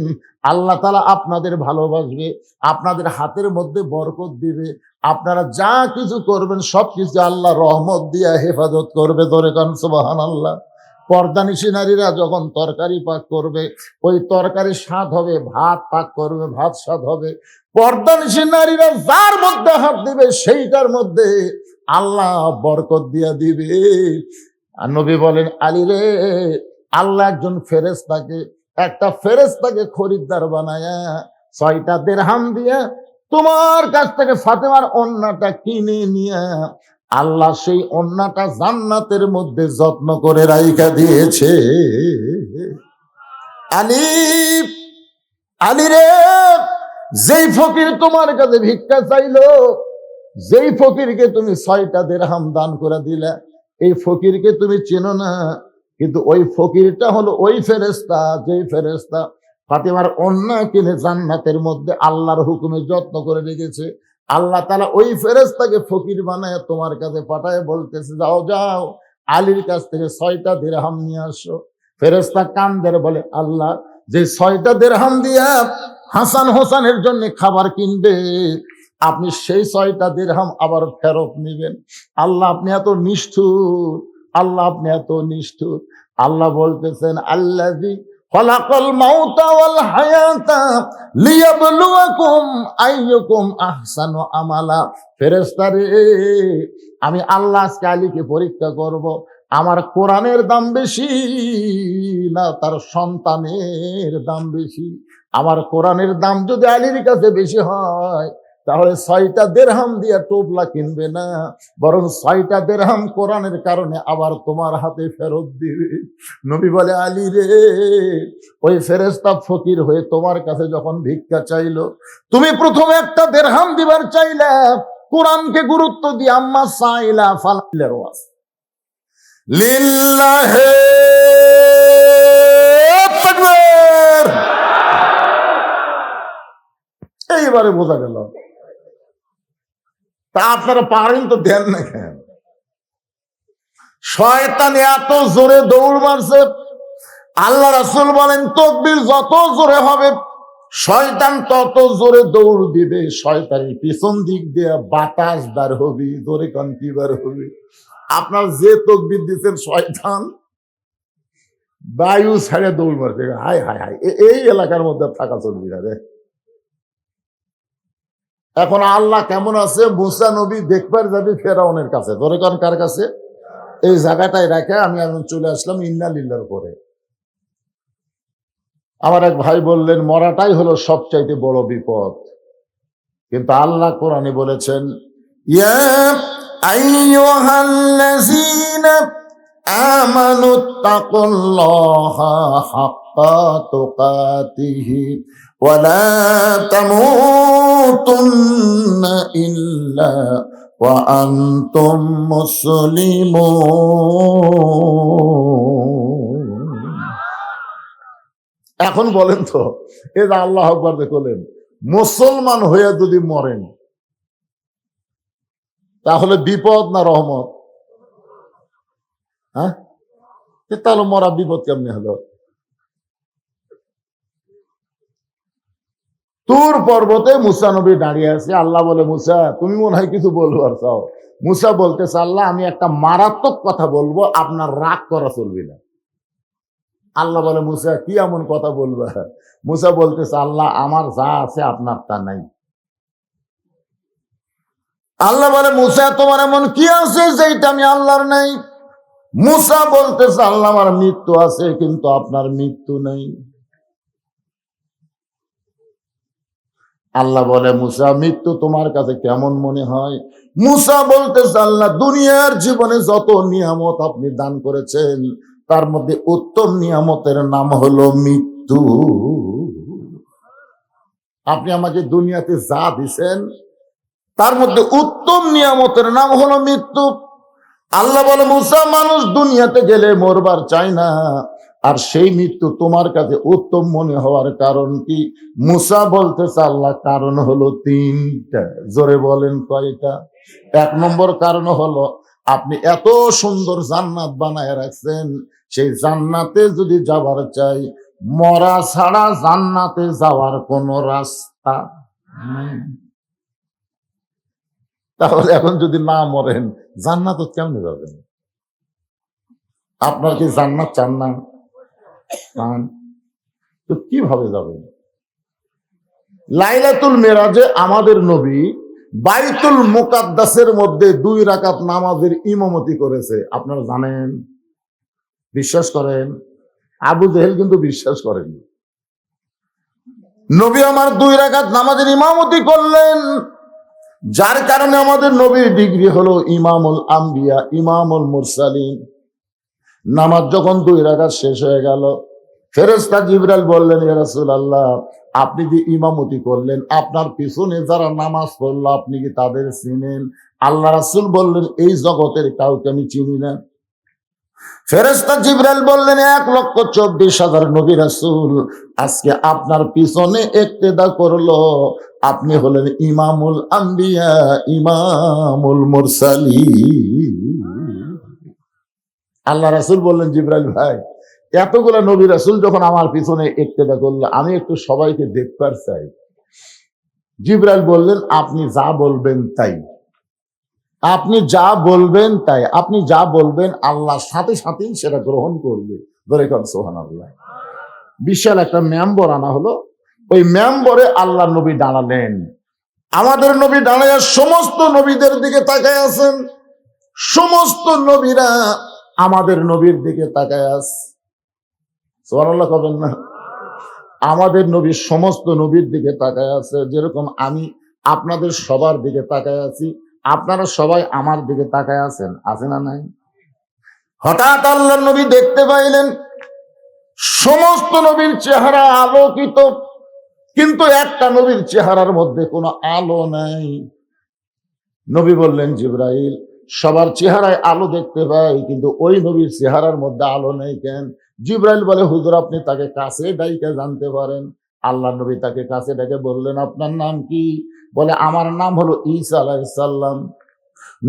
আল্লাহ তাআলা আপনাদের ভালোবাসবে, আপনাদের হাতের মধ্যে বরকত দিবে, আপনারা যা কিছু করবেন সবকিছু আল্লাহ রহমত দিয়ে হেফাজত করবে। ধরে কান সুবহানাল্লাহ। পর্দানিশী নারীরা যখন তরকারি পাক করবে, ওই তরকারি স্বাদ হবে, ভাত পাক করবে, ভাত স্বাদ হবে। পর্দানিশী নারীরা যার মধ্যে হাত দিবে সেইটার মধ্যে আল্লাহ বরকত দিয়া দিবে। আর নবী বলেন, আলী রে আল্লাহ একজন ফেরেশতাকে, একটা ফেরেশতাকে খরিদ্দার বানায়া 6টা দিরহাম দিয়া তোমার কাছ থেকে ফাতেমার ওড়নাটা কিনে নিয়া আল্লাহ সেই ওড়নাটা জান্নাতের মধ্যে যত্ন করে রাইখা দিয়েছে। আলী, আলী রে যেই ফকির তোমার কাছে ভিক্ষা চাইলো, যেই ফকিরকে তুমি 6টা দিরহাম দান করে দিলা, এই ফকিরকে তুমি চেনো না, কিন্তু ওই ফকিরটা হলো ওই ফেরেশতা, যেই ফেরেশতা ফাতেমার ওড়না কিনে জান্নাতের মধ্যে আল্লাহর হুকুমে যত্ন করে রেখেছে। আল্লাহ তাআলা ওই ফেরেশতাকে ফকির বানায় তোমার কাছে পাঠায়, বলতেছে যাও যাও আলীর কাছ থেকে 6টা দিরহাম নিয়ে আসো। ফেরেশতা কান্দের বলে, আল্লাহ যে 6টা দিরহাম দিয়া হাসান হোসেনের জন্য খাবার কিনবে, আপনি সেই 6টা দিরহাম আবার ফেরত নিবেন? আল্লাহ আপনি এত নিষ্ঠুর, আল্লাহ আপনি এত নিষ্ঠুর। আল্লাহ বলতেছেন, আল্লাযী খালাকাল মাউতা ওয়াল হায়াতা লিয়াবলুয়াকুম আইয়ুকুম আহসানু আমালা। ফেরেশতারে আমি আল্লাহ আজকে আলীকে পরীক্ষা করব, আমার কোরআনের দাম বেশি না তার সন্তানের দাম বেশি? আমার কোরআনের দাম যদি আলীর কাছে বেশি হয়, তাহলে 6টা দিরহাম দিয়া টোপলা কিনবে না, বরং 6টা দিরহাম কোরআনের কারণে আবার তোমার হাতে ফেরত দিবে। নবী বলে, আলী রে ওই ফেরেশতা ফকির হয়ে তোমার কাছে যখন ভিক্ষা চাইলো, তুমি প্রথমে একটা দিরহাম দিবার চাইলা, কোরআনকে গুরুত্ব দিয়ে আম্মা সাইলা ফালাইলার ওয়াজ লিল্লাহি তাকবীর। এইবারে বোঝা গেল। তা আপনারা পারেন তো দেন না কেন? শয়তান এত জোরে দৌড় মারছে, আল্লাহ রাসূল বলেন তাকবীর যত জোরে হবে শয়তান তত জোরে দৌড় দিবে। শয়তানের পিছন দিক দিয়ে বাতাস বার হবে। জোরে কান কি বার হবে? আপনার যে তাকবীর দিচ্ছেন শয়তান বায়ু ছেড়ে দৌড় মারবে। হায় হায় হায়, এই এলাকার মধ্যে থাকা চলবে না রে। এখন আল্লাহ কেমন আছে? মুসা নবী দেখবার যাবে ফেরাউনের কাছে। ধরে কান কার কাছে? এই জায়গাটায় রেখে আমি এখন চলে আসলাম ইন্না লিল্লাহর পরে। আমার এক ভাই বললেন, মরাটাই হলো সবচাইতে বড় বিপদ। কিন্তু আল্লাহ কোরআনে বলেছেন, ইয়া আইয়ুহাল্লাযীনা আমানুত্তাকুল্লাহা হাক্কা তুকাতিহি ওয়া লা তামুতুন্না ইল্লা ওয়া আনতুম মুসলিমুন। এখন বলেন তো, এই যে আল্লাহু আকবার দেখলেন, মুসলমান হয়ে যদি মরেন তাহলে বিপদ না রহমত? হ্যাঁ, তাহলে মরা বিপদ কেমনি হলো? তুর পর্বতে মুসা নবী দাঁড়িয়ে আছে। আল্লাহ বলে, মুসা তুমি মনে হয় কিছু বলবার চাও। মুসা বলতেছে, আল্লাহ আমি একটা মারাত্মক কথা বলবো, আপনার রাগ করা চলবে না। আল্লাহ বলে, মুসা কি এমন কথা বলবে? মুসা বলতেছে, আল্লাহ আমার যা আছে আপনার তা নাই। আল্লাহ বলে, মুসা তোমার এমন কি আছে যেটা আমি আল্লাহর নাই? মুসা বলতেছে, আল্লাহ আমার মৃত্যু আছে কিন্তু আপনার মৃত্যু নেই। আল্লাহ বলে, মুসা মৃত্যু তোমার কাছে কেমন মনে হয়? মুসা বলতেছে, আল্লাহ দুনিয়ার জীবনে যত নিয়ামত আপনি দান করেছেন তার মধ্যে উত্তম নিয়ামতের নাম হলো মৃত্যু। আপনি আমাকে দুনিয়াতে যা দিছেন তার মধ্যে উত্তম নিয়ামতের নাম হলো মৃত্যু। আল্লাহ বলে, মুসা মানুষ দুনিয়াতে গেলে মরবার চায় না, আর সেই মৃত্যু তোমার কাছে উত্তম মনে হওয়ার কারণ কি? মুসা বলতেছে, আল্লাহ কারণ হলো তিনটা। জোরে বলেন কয়টা? এক নম্বর কারণ হলো আপনি এত সুন্দর জান্নাত বানায় রাখছেন, সেই জান্নাতে যদি যাবার চাই মরা ছাড়া জান্নাতে যাওয়ার কোনো রাস্তা নেই। তাহলে এখন যদি না মরেন জান্নাত কেমনে যাবেন? আপনার কি জান্নাত চান না? তো কিভাবে যাবেন? লাইলাতুল মেরাজে আমাদের নবী বাইতুল মুকাদ্দাসের মধ্যে 2 রাকাত নামাজের ইমামতি করেছে। আপনারা জানেন? বিশ্বাস করেন? আবু জেহেল কিন্তু বিশ্বাস করেন। নবী আমার 2 রাকাত নামাজের ইমামতি করলেন, যার কারণে আমাদের নবীর ডিগ্রি হলো ইমামুল আম্বিয়া, ইমামুল মুরসালিন। নামাজ যখন 2 রাকাত শেষ হয়ে গেল, ফেরেশতা জিবরাইল বললেন, ইয়া রাসূলুল্লাহ আপনি যে ইমামতি করলেন আপনার পিছনে যারা নামাজ পড়লো আপনি কি তাদের চিনেন? আল্লাহ রাসূল বললেন, এই জগতের কাউকে আমি চিনি না। ফেরেশতা জিবরাইল বললেন, 1,24,000 নবী রাসূল আজকে আপনার পিছনে ইক্তেদা করলো, আপনি হলেন ইমামুল আম্বিয়া, ইমামুল মুরসালিন। আল্লাহ রাসূল বললেন, জিবরাইল ভাই এতগুলা নবী রাসূল যখন আমার পিছনে ইক্তেদা করলো, আমি একটু সবাইকে দেখতে চাই। জিবরাইল বললেন, আপনি যা বলবেন তাই, আপনি যা বলবেন তাই, আপনি যা বলবেন আল্লাহ সাথে সাথেই সেটা গ্রহণ করবে। ধরে কন সুবহানাল্লাহ। বিশাল একটা মেম্বর আনা হলো, ওই মেম্বরে আল্লাহ নবী দাঁড়ালেন। আমাদের নবী দাঁড়ায় সমস্ত নবীদের দিকে তাকায় আছেন। সমস্ত নবীরা আমাদের নবীর দিকে তাকায় আছে। সুবহানাল্লাহ কবেন না? আমাদের নবী সমস্ত নবীর দিকে তাকায় আছে, যেরকম আমি আপনাদের সবার দিকে তাকায় আছি, আপনারা সবাই আমার দিকে তাকায় আছেন, আছে না নাই? হঠাৎ আল্লাহর নবী দেখতে পাইলেন সমস্ত নবীর চেহারা আলোকিত, কিন্তু একটা নবীর চেহারার মধ্যে কোনো আলো নাই। নবী বললেন, জিবরাইল সবার চেহারায় আলো দেখতে পাই কিন্তু ওই নবীর চেহারার মধ্যে আলো নেই কেন? জিবরাইল বলে, হুজুর আপনি তাকে কাছে ডাইকে জানতে পারেন। আল্লাহ নবী তাকে কাছে ডেকে বললেন, আপনার নাম কি? বলে, আমার নাম হলো ঈসা আলাইহিস সালাম।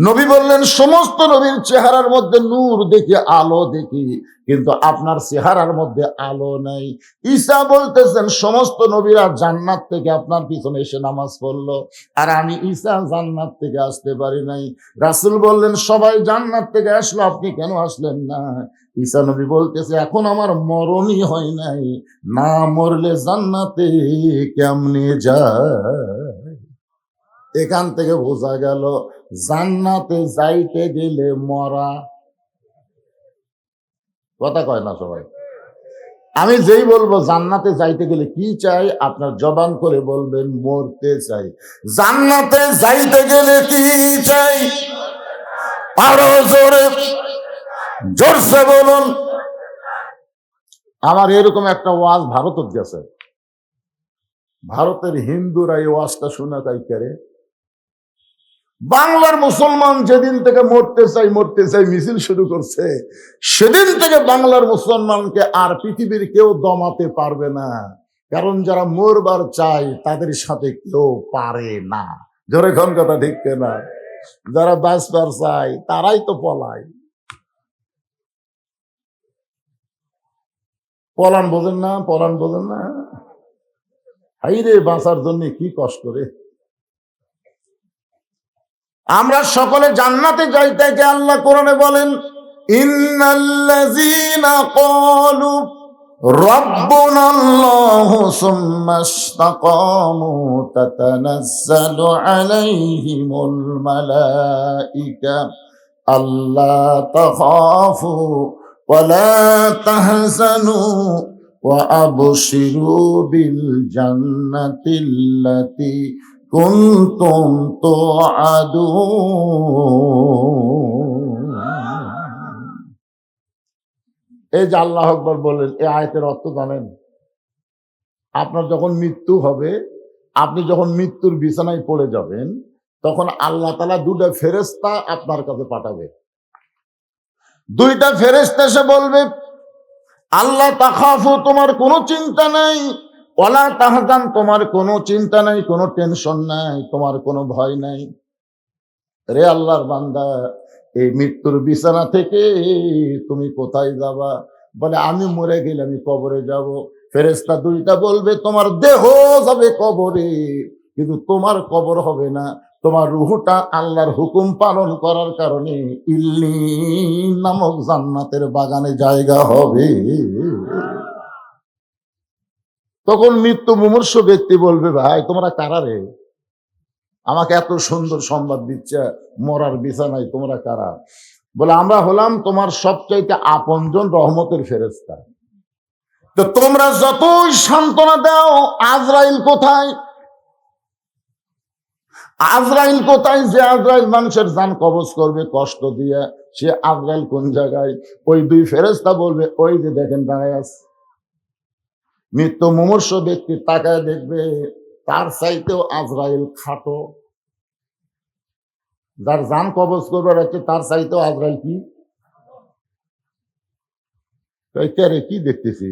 নবী বললেন, সমস্ত নবীর চেহারার মধ্যে নূর দেখি, আলো দেখি, কিন্তু আপনার চেহারার মধ্যে আলো নাই। ঈসা বলতেছেন, সমস্ত নবীরা জান্নাত থেকে আপনার পিছনে এসে নামাজ পড়লো, আর আমি ঈসা জান্নাত থেকে আসতে পারি নাই। রাসূল বললেন, সবাই জান্নাত থেকে আসলো, আপনি কেন আসলেন না? ঈসা নবী বলতেছে, এখন আমার মরণই হয় নাই, না মরলে জান্নাতে কেমনে যায়? এখান থেকে বোঝা গেল জান্নাতে যাইতে গেলে মরা। কথা কয় না সবাই। আমি যেই বলবো জান্নাতে যাইতে গেলে কি চাই, আপনার জবান করে বলবেন মরতে চাই। জান্নাতে যাইতে গেলে কি চাই? আরো জোরে জোরসে বলুন। আমার এরকম একটা ওয়াজ ভারতত গেছে, ভারতের হিন্দুরা এই ওয়াজটা শুনে কাইকারে। বাংলার মুসলমান যেদিন থেকে মরতে চাই মিছিল শুরু করছে, সেদিন থেকে বাংলার মুসলমানকে আর পৃথিবীর কেউ দমাতে পারবে না, কারণ যারা মরবার চায় তাদের সাথে কেউ পারে না। জোরে কোন কথা ঠিক না? যারা বাঁচবার চায় তারাই তো পলায়। পলান বোঝেন না, পলান বোঝেন না। হাইরে বাঁচার জন্য কি কষ্ট রে। আমরা সকলে জান্নাতে যাইতে যে আল্লাহ কোরআনে বলেন, ইন্নাল্লাযীনা ক্বালু রাব্বুনাল্লাহু সুম্মা ইসতাকামু তাতানাজ্জালু আলাইহিমুল মালাইকা আল্লা তাখাফু ওয়া লা তাহজানু ওয়া আবশিরু বিল জান্নাতিল্লাতী কুনতুম তুআদুন। এই যে আল্লাহু আকবার বলেন, এই আয়াতের অর্থ জানেন? আপনার যখন মৃত্যু হবে, আপনি যখন মৃত্যুর বিছানায় পড়ে যাবেন, তখন আল্লাহ তাআলা দুটো ফেরেশতা আপনার কাছে পাঠাবে। দুইটা ফেরেশতা এসে বলবে, আল্লাহ তাখাফু, তোমার কোনো চিন্তা নাই, ওয়ালা তাহজান, তোমার কোনো চিন্তা নাই, কোনো টেনশন নাই, তোমার কোনো ভয় নাই। রে আল্লাহর বান্দা, এই মৃত্যুর বিছানা থেকে তুমি কোথায় যাবা? বলে, আমি মরে গেলে আমি কবরে যাব। ফেরেশতা দুইটা বলবে, তোমার দেহ যাবে কবরে, কিন্তু তোমার কবর হবে না। তোমার রূহটা আল্লাহর হুকুম পালন করার কারণে ইল্লিন নামক জান্নাতের বাগানে জায়গা হবে। তখন মৃত্যু মুমূর্ষ ব্যক্তি বলবে, ভাই তোমরা কারা রে? আমাকে এত সুন্দর সংবাদ দিচ্ছে, মরার বিছানায় তোমরা কারা? বলে, আমরা হলাম তোমার সবচাইতে আপনজন রহমতের ফেরেশতা। তো তোমরা যতই সান্ত্বনা দাও, আজরাইল কোথায়? আজরাইল কোথায়? যে আজরাইল মানুষের জান কবজ করবে কষ্ট দিয়ে, সে আজরাইল কোন জায়গায়? ওই দুই ফেরেশতা বলবে, ওই যে দেখেন দাঁড়ায় আছে। মৃত্যু মুমূর্ষ ব্যক্তি তাকায় দেখবে, তার চাইতেও আজরাইল খাটো। যার জান কবজ করবার হচ্ছে, তার চাইতেও আজরাইল কি? কি দেখতেছি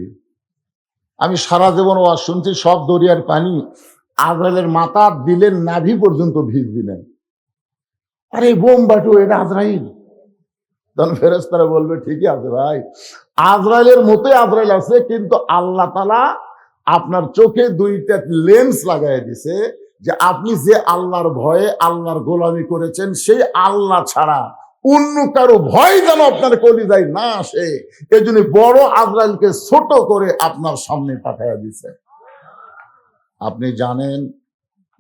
আমি? সারা জীবন ওয়াজ শুনছি, সব দরিয়ার পানি আজরাইলের মাথা দিলেন নাভি পর্যন্ত ভিজবি না। আরে বোম বাটু, এটা আজরাইল। তখন ফেরেশতারা বলবে, ঠিকই আছে ভাই, আজরাইলের মতোই আজরাইল আছে, কিন্তু আল্লাহ তাআলা আপনার চোখে দুইটা লেন্স লাগাই দিছে, যে আপনি যে আল্লাহর ভয়ে আল্লাহর গোলামি করেছেন, সেই আল্লাহ ছাড়া অন্য কারো ভয় যেন আপনার কলিজায় না আসে, এই জন্য বড় আজরাইলকে ছোট করে আপনার সামনে পাঠাইয়া দিছে। আপনি জানেন,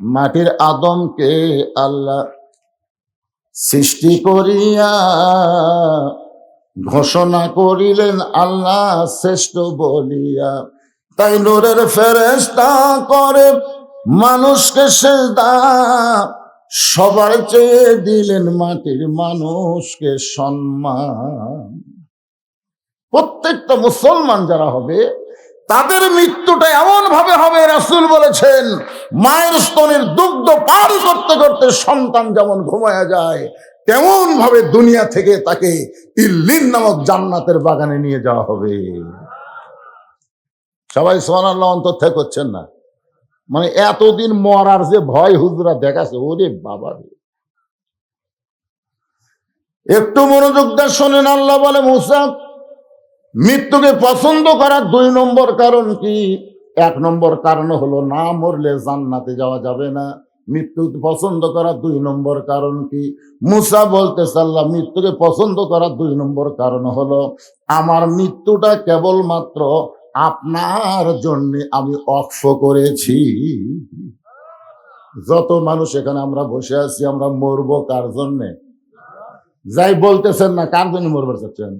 মাটির আদমকে আল্লাহ সৃষ্টি করিয়া ঘোষণা করিলেন আল্লাহ শ্রেষ্ঠ বলিয়া। তাই নূরের ফেরেশতা করে মানুষকে সেজদা, সবার চেয়ে দিলেন মাটির মানুষকে সম্মান। প্রত্যেকটা মুসলমান যারা হবে, তাদের মৃত্যুটা এমন ভাবে হবে, রাসূল বলেছেন, মায়ের স্তনের দুগ্ধ পান করতে করতে সন্তান যেমন ঘুমায়া যায়, তেমন ভাবে দুনিয়া থেকে তাকে ইল্লিন নামক জান্নাতের বাগানে নিয়ে যাওয়া হবে। সবাই সুবহানাল্লাহ অন্তর থেকে করছেন না? মানে এতদিন মরার যে ভয় হুজুরা দেখাছে, ওরে বাবা রে। একটু মনোযোগ দিয়ে শোনেন, আল্লাহ বলে, মুসা, মৃত্যুকে পছন্দ করার 2 নম্বর কারণ কি? 1 নম্বর কারণ হলো, না মরলে জান্নাতে যাওয়া যাবে না। মৃত্যু পছন্দ করার 2 নম্বর কারণ কি? মুসা বলতেছে, আল্লাহ, মৃত্যুকে পছন্দ করার 2 নম্বর কারণ হলো, আমার মৃত্যুটা কেবলমাত্র আপনার জন্য আমি অক্ষ করেছি। যত মানুষ এখানে আমরা বসে আছি, আমরা মরবো কার জন্যে? যাই বলতেছেন না, কার জন্য মরবার চাচ্ছেন?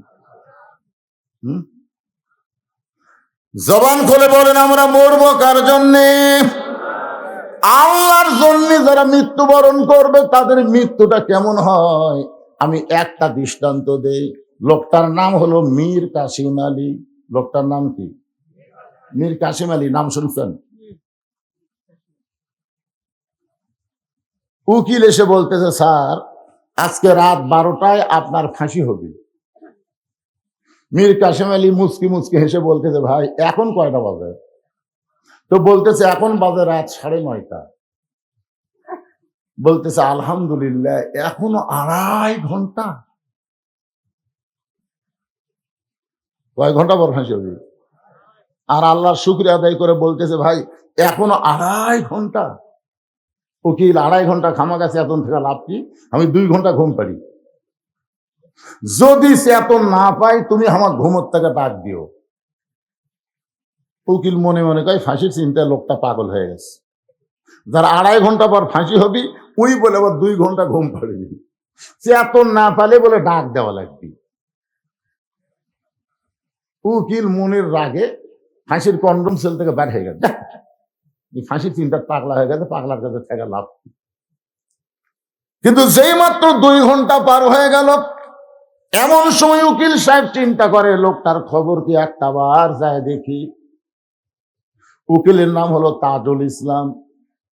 জবান খুলে বলেন, আমরা মরবো কার জন্যে? আল্লাহর জন্য। যারা মৃত্যুবরণ করবে, তাদের মৃত্যুটা কেমন হয় আমি একটা দৃষ্টান্ত দেই। লোকটার নাম হলো মীর কাসিম আলী। লোকটার নাম কি? মীর কাসিম আলী, নাম শুনছেন? উকিল এসে বলতেছে, স্যার, আজকে রাত 12টায় আপনার ফাঁসি হবে। মীর কাসিম আলী মুচকি মুচকি হেসে বলতেছে, ভাই এখন কয়টা বাজে? তো বলতেছে, এখন বাজে রাত 9:30। বলতেছে, আলহামদুলিল্লাহ, এখনো 2.5 ঘন্টা। কয় ঘন্টা পর ফাঁসি হবে? আর আল্লাহর শুকরিয়া আদায় করে বলতেছে, ভাই এখনো 2.5 ঘন্টা। উকিল 2.5 ঘন্টা খামাগাছে, এতন থেকে লাভ কি? আমি 2 ঘন্টা ঘুম পারি। যদি সে এত না পাই, তুমি আমার ঘুমোর থেকে ডাক দিও। উকিল মনে মনে কয় ফাঁসির চিন্তায় লোকটা পাগল হয়ে গেছে। যার 2.5 ঘন্টা পর ফাঁসি হবি, ওই বলে আবার 2 ঘন্টা ঘুম পাড়বি। সে এত না পালে বলে ডাক দেওয়া লাগবে। উকিল মনের রাগে ফাঁসির কন্ডম সেল থেকে বের হয়ে গেছে। ফাঁসির চিন্তা পাগলা হয়ে গেছে, পাগলার কাছে থেকে লাভ। কিন্তু যেই মাত্র 2 ঘন্টা পার হয়ে গেল, এমন সময় উকিল সাহেব চিন্তা করে লোকটার খবর কি একটা বার যায় দেখি। উকিলের নাম হলো তাজুল ইসলাম।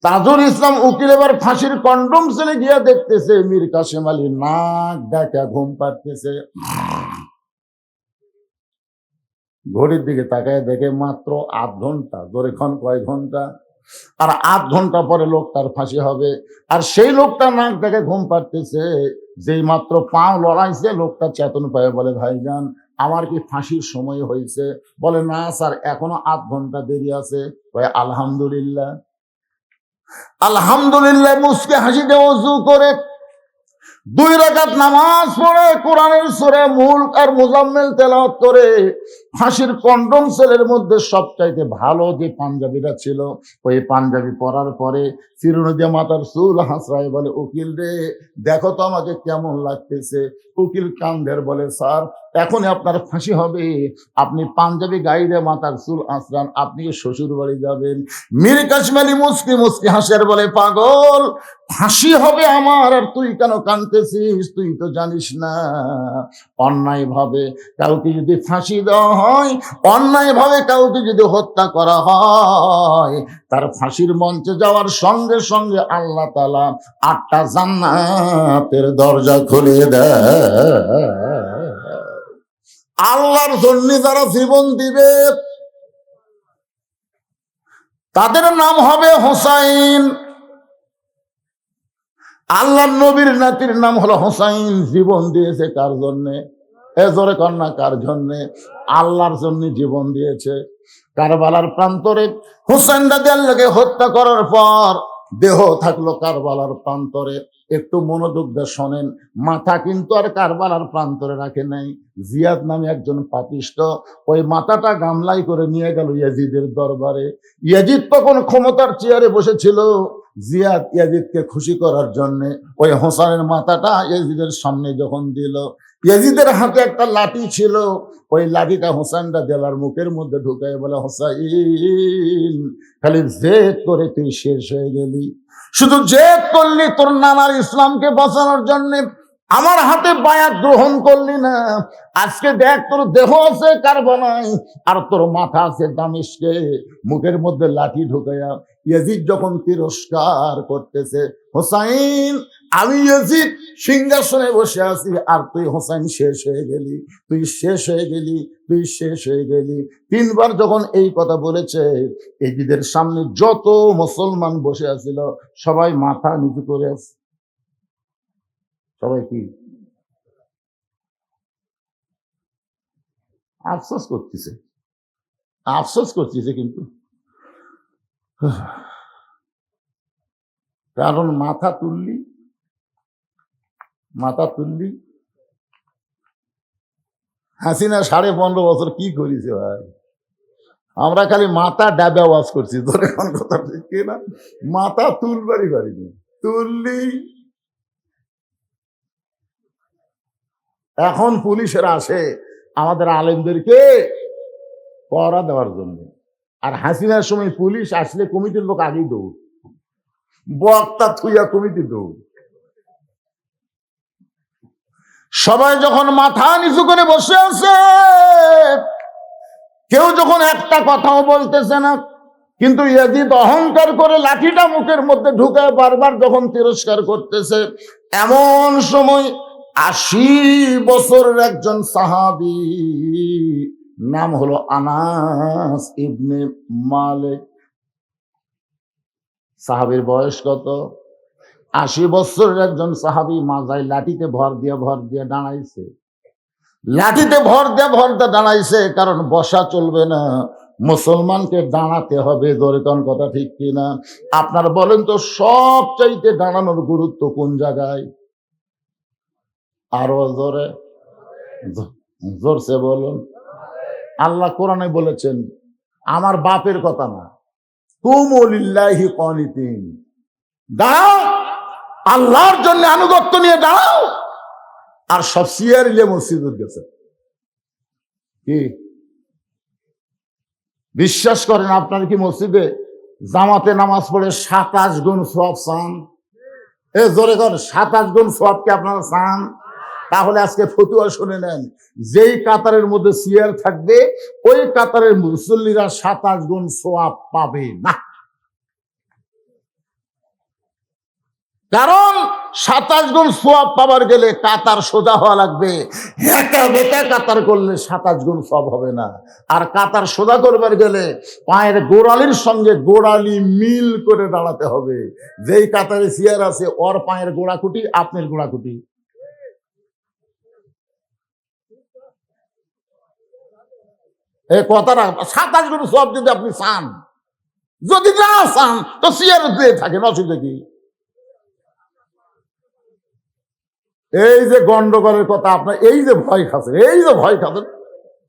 তাজুল ইসলাম উকিল এবার ফাঁসির কন্ডম সেলে গিয়া দেখতেছে মীর কাসেম আলী নাক ডাকা ঘুম পাড়তেছে। ঘড়ির দিকে তাকায় দেখে মাত্র 8 ঘন্টা। ধরে ক্ষণ কয় ঘন্টা? আর 8 ঘন্টা পরে লোকটার ফাঁসি হবে। আর সেই লোকটা নাক দেখে ঘুম পাড়তেছে। যেই মাত্র পাও লড়াইছে, লোকটা চেতন পায়, বলে ভাইজান আমার কি ফাঁসির সময় হয়েছে? বলে না স্যার, এখনো 8 ঘন্টা দেরি আছে। আলহামদুলিল্লাহ। আলহামদুলিল্লাহ মুসকে হাসি দিয়ে ওযু করে 2 রাকাত নামাজ পড়ে কোরআনের সূরা মুলক আর মুজাম্মিল তেলাওয়াত করে ফাঁসির কন্ডম সেলের মধ্যে সবচাইতে ভালো যে পাঞ্জাবিটা ছিল, ওই পাঞ্জাবি পরার পরে চিরুনি দিয়ে মাথার চুল হাসরায় বলে, উকিল রে দেখো তো আমাকে কেমন লাগতেছে। উকিল কান্দের বলে, স্যার এখনই আপনার ফাঁসি হবে, আপনি পাঞ্জাবি গাইরে মাথার চুল আঁচড়ান, আপনি শ্বশুর বাড়ি যাবেন। মীর কাসেম আলী মুসকি মুসকি হাসের বলে, পাগল, ফাঁসি হবে আমার আর তুই কেন কাঁদতেছিস? তুই তো জানিস না অন্যায় ভাবে কাউকে যদি ফাঁসি দেওয়া হয়, অন্যায় ভাবে কাউকে যদি হত্যা করা হয়, তার ফাঁসির মঞ্চে যাওয়ার সঙ্গে সঙ্গে আল্লাহ তাআলা 8টা জান্নাতের দরজা খুলে দেয়। আল্লাহর জন্য যারা জীবন দিবে তাদের নাম হবে হোসাইন। আল্লাহর নবীর নাতির নাম হলো হোসাইন। জীবন দিয়েছে কার জন্যে? এজরে কন্যা কার জন্যে? আল্লাহর জন্য জীবন দিয়েছে। কারবালার প্রান্তরে হোসেন রাদিয়াল্লাহুকে হত্যা করার পর দেহ থাকলো কারবালার প্রান্তরে। একটু মনোযোগ দিয়ে শোনেন, মাথা কিন্তু আর কারবালার প্রান্তরে রাখে নাই। জিয়াদ নামে একজন পাপিষ্ট ওই মাথাটা গামলাই করে নিয়ে গেল ইয়াজিদের দরবারে। ইয়াজিদ তখন ক্ষমতার চেয়ারে বসেছিল। জিয়াদ ইয়াজিদকে খুশি করার জন্য ওই হোসেনের মাথাটা ইয়াজিদের সামনে যখন দিল, ইয়াজিদের হাতে একটা লাঠি ছিল, ওই লাঠিটা হোসেন রাদিয়াল্লাহুর মুখের মধ্যে ঢুকায় বলে, হোসাইন খালি জেদ করে তুই শেষ হয়ে গেলি। শুধু জেদ করলি তোর নানার ইসলামকে বাঁচানোর জন্য, আমার হাতে বায়াত গ্রহণ করলি না। আজকে দেখ তোর দেহ আছে কারবালায় আর তোর মাথা আছে দামেস্কে। মুখের মধ্যে লাঠি ঢুকাইয়া ইয়াজিদ যখন তিরস্কার করতেছে, হোসাইন আমি ইয়াজিদ সিংহাসনে বসে আছি আর তুই হোসাইন শেষ হয়ে গেলি, তুই শেষ হয়ে গেলি, তুই শেষ হয়ে গেলি। 3 বার যখন এই কথা বলেছে, ইয়াজিদের সামনে যত মুসলমান বসে আছিল সবাই মাথা নিচু করে আছে। সবাই কি আফসোস করতেছে? আফসোস করতেছে কিন্তু, কারণ মাথা তুললি হাসিনা 15.5 বছর কি করেছে ভাই? আমরা খালি মাথা ডাবে ওয়াজ করছি, তোর এখন কথা ঠিক কিনা? মাথা তুলবারই পারিনি। তুললি এখন পুলিশেরা আসে আমাদের আলেমদেরকে পহরা দেওয়ার জন্য। আর হাসিনার সময় পুলিশ আসলে কমিটির লোক আগেই দৌড়, বক্তা থুইয়া কমিটি দৌড়। সবাই যখন মাথা নিচু করে বসে আছে, কেউ যখন একটা কথাও বলতেছে না, কিন্তু ইয়াজিদ অহংকার করে লাঠিটা মুখের মধ্যে ঢুকায় বারবার যখন তিরস্কার করতেছে, এমন সময় 80 বছরের একজন সাহাবী, নাম হলো আনাস ইবনে মালিক। সাহাবীর বয়স কত? 80 বছরের একজন সাহাবী মাজায় লাঠিতে ভর দিয়ে দাঁড়াইছে। লাঠিতে ভর দিয়ে দাঁড়াইছে, কারণ বসা চলবে না, মুসলমানকে দাঁড়াতে হবে, জোরে কোন কথা ঠিক কিনা? আপনারা বলেন তো সব চাইতে দাঁড়ানোর গুরুত্ব কোন জায়গায়? আরো জোরে, জোরসে বলুন। আল্লাহ কোরআনে বলেছেন, আমার বাপের কথা না, কুমু লিল্লাহি কানিতিন, দাঁড়াও আল্লাহর জন্য আনুগত্য নিয়ে দাঁড়াও। আর সব সিয়ার ইলে মসজিদে গেছে। কি বিশ্বাস করেন আপনার কি মসজিদে জামাতে নামাজ পড়ে 27 গুণ সওয়াব চান? এ জোরে কর, 27 গুণ সওয়াব কি আপনারা চান? তাহলে আজকে ফতুয়া শুনে নেন, যেই কাতারের মধ্যে সিয়ার থাকবে ওই কাতারের মুসল্লিরা 27 গুণ সওয়াব পাবে না। কারণ 27 গুণ সওয়াব পাবার গেলে কাতার সোজা হওয়া লাগবে। একা বেকা কাতার করলে 27 গুণ সওয়াব হবে না। আর কাতার সোজা করবার গেলে পায়ের গোড়ালির সঙ্গে গোড়ালি মিল করে দাঁড়াতে হবে। যেই কাতারে সিয়ার আছে ওর পায়ের গোড়াকুটি আপনার গোড়াকুটি। এই কথাটা 27 গুণ সওয়াব যদি আপনি চান, যদি না চান তো সিয়ার দিয়ে থাকেন, অসুবিধা কি? এই যে গন্ডগোলের কথা আপনার, এই যে ভয় খাচ্ছেন, এই যে ভয় খাচ্ছেন,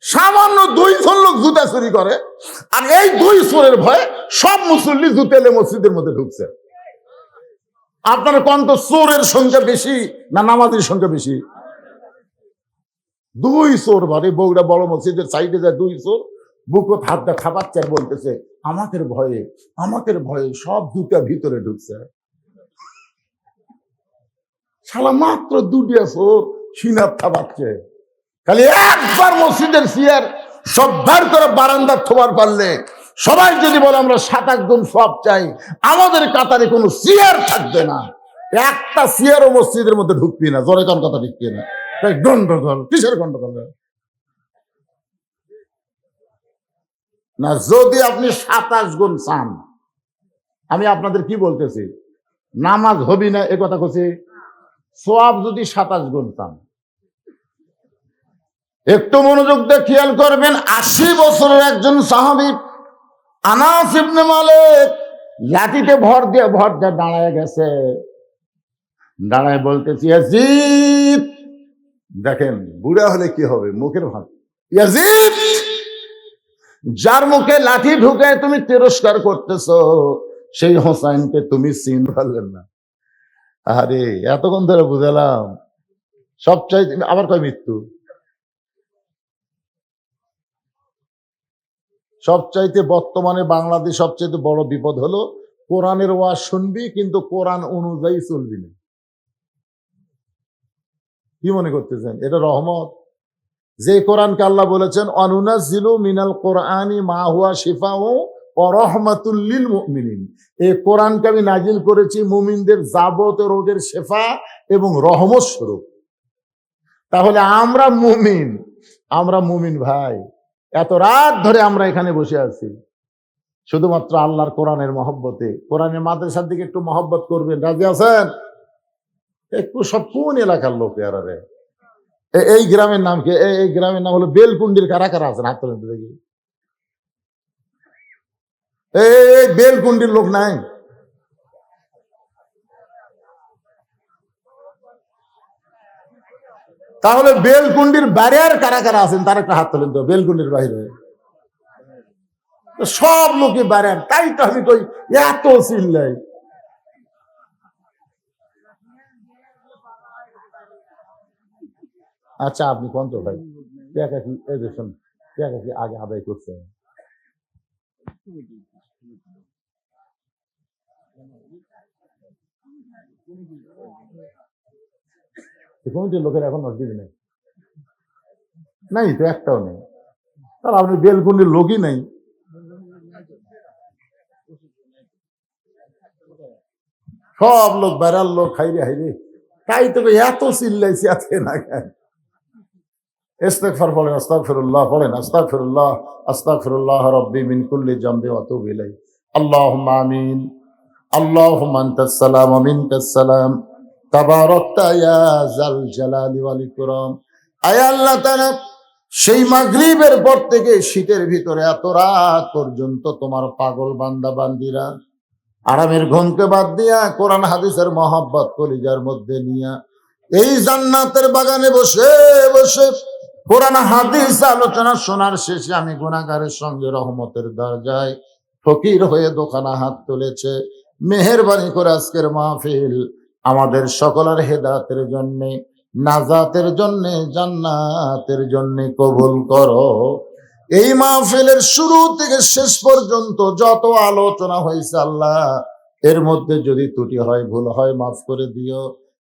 সামান্য 2 লোক জুতা চুরি করে, আর এই 2 চোরের ভয়ে সব মুসল্লি জুতেলে মসজিদের মধ্যে ঢুকছে। আপনার কন্ত চোরের সংখ্যা বেশি না নামাজের সংখ্যা বেশি? 2 চোর ভরে বগুড়া বড় মসজিদের সাইডে যায় 2 চোর, বুকত হাত দা খাবাচ্ছে আর বলতেছে আমাদের ভয়ে সব জুতা ভিতরে ঢুকছে। শালা মাত্র 2টা চোর সিনার থাবাচ্ছে। খালি একবার মসজিদের সিয়ার সব বার করে বারান্দা থোবার পারলে, সবাই যদি বলে আমরা 27 গুণ সওয়াব চাই, আমাদের কাতারে কোনো সিয়ার থাকবে না। একটা সিয়ারও মসজিদের মধ্যে ঢুকবি না। জোরে কোন কথা ঠিক কিনা? তাই গন্ডগোল, কিসের গন্ডগোল না? যদি আপনি 27 গুণ চান, আমি আপনাদের কি বলতেছি, নামাজ হবি না এ কথা কছি। সওয়াব যদি 27 গুণ চান, একটু মনোযোগ দিয়ে খেয়াল করবেন। 80 বছরের একজন সাহাবী আনাস ইবনে মালিক লাঠিতে ভর দিয়ে দাঁড়ায় গেছে। দাঁড়ায় বলতেছি ইয়াজিদ, দেখেন বুড়া হলে কি হবে, মুখের ভাত। ইয়াজিদ, যার মুখে লাঠি ঢুকে তুমি তিরস্কার করতেছো, সেই হোসাইনকে তুমি চিন পারলেন না। আরে এতক্ষণ ধরে বুঝালাম, সবচাইতে আবার কয় মৃত্যু। সবচাইতে বর্তমানে বাংলাদেশ সবচাইতে বড় বিপদ হলো কোরআনের ওয়াজ শুনবি কিন্তু কোরআন অনুযায়ী চলবি না। কি মনে করতেছেন এটা রহমত? যে কোরআনকে আল্লাহ বলেছেন অনুনাজ্জিলু মিনাল কোরআনি মা হুয়া শিফাউ ওয়া রাহমাতুল লিল মুমিনিন, এই কোরআনকে আমি নাজিল করেছি মুমিনদের যাবতীয় রোগের শেফা এবং রহমত স্বরূপ। তাহলে আমরা মুমিন ভাই, এত রাত ধরে আমরা এখানে বসে আছি শুধুমাত্র আল্লাহর কোরআনের মহব্বতে। কোরআনের মাদ্রাসার দিকে একটু মহব্বত করবেন, রাজি আছেন? একটু সব কোন এলাকার লোক এরা রে? এই গ্রামের নাম কি? এই গ্রামের নাম হলো বেলকুন্ডির। কারা কারা আছেন হাত তুলে দেখি। এই বেলকুন্ডির লোক নাই? তাহলে বেলকুন্ডির বাইরে আর কারা কারা আছেন তার একটা হাত তোলেন তো। বেলকুন্ডির বাইরে সব লোকই বাইরে, তাই তো আমি কই এত চিল্লাই। আচ্ছা আপনি কোন তো ভাই, টাকা কি টাকা কি আগে আদায় করছেন? কমিটির লোকের এখন দিবি নাই তো, একটাও নেই। তাহলে আপনি বেলকুন্ডির লোকই নাই। সব লোক বেড়ার লোক, হাইরে হাইরে, তাই তো এত চিল্লাইছি আছে না। ইস্তেগফার পড়েন, আস্তাগফিরুল্লাহ পড়েন, আস্তাগফিরুল্লাহ আস্তাগফিরুল্লাহ রাব্বি মিন কুল্লি জামবি ওয়া আতুবু ইলাইহি। আল্লাহুম্মা আমিন। আল্লাহুম্মা আনতাস সালাম ওয়া মিনকাস সালাম, তাবারাকতা ইয়া যাল জালালি ওয়াল ইকরাম। আয় আল্লাহ তাআলা, সেই মাগরিবের পর থেকে শীতের ভিতরে এত রাত পর্যন্ত তোমার পাগল বান্দা বান্দিরা আরামের ঘুমকে বাদ দিয়া কোরআন হাদিসের মহব্বত কলিজার মধ্যে নিয়া এই জান্নাতের বাগানে বসে বসে কোরআন হাদিস আলোচনা শোনার শেষে আমি গুনাহগারের সঙ্গে রহমতের দরজায় ফকির হয়ে দোকানা হাত তুলেছে। মেহেরবানি করে আজকের মাহফিল আমাদের সকলের হেদায়েতের জন্য, নাজাতের জন্য, জান্নাতের জন্য কবুল করো। এই মাহফিলের শুরু থেকে শেষ পর্যন্ত যত আলোচনা হয়েছে আল্লাহ, এর মধ্যে যদি ত্রুটি হয়, ভুল হয়, মাফ করে দিও।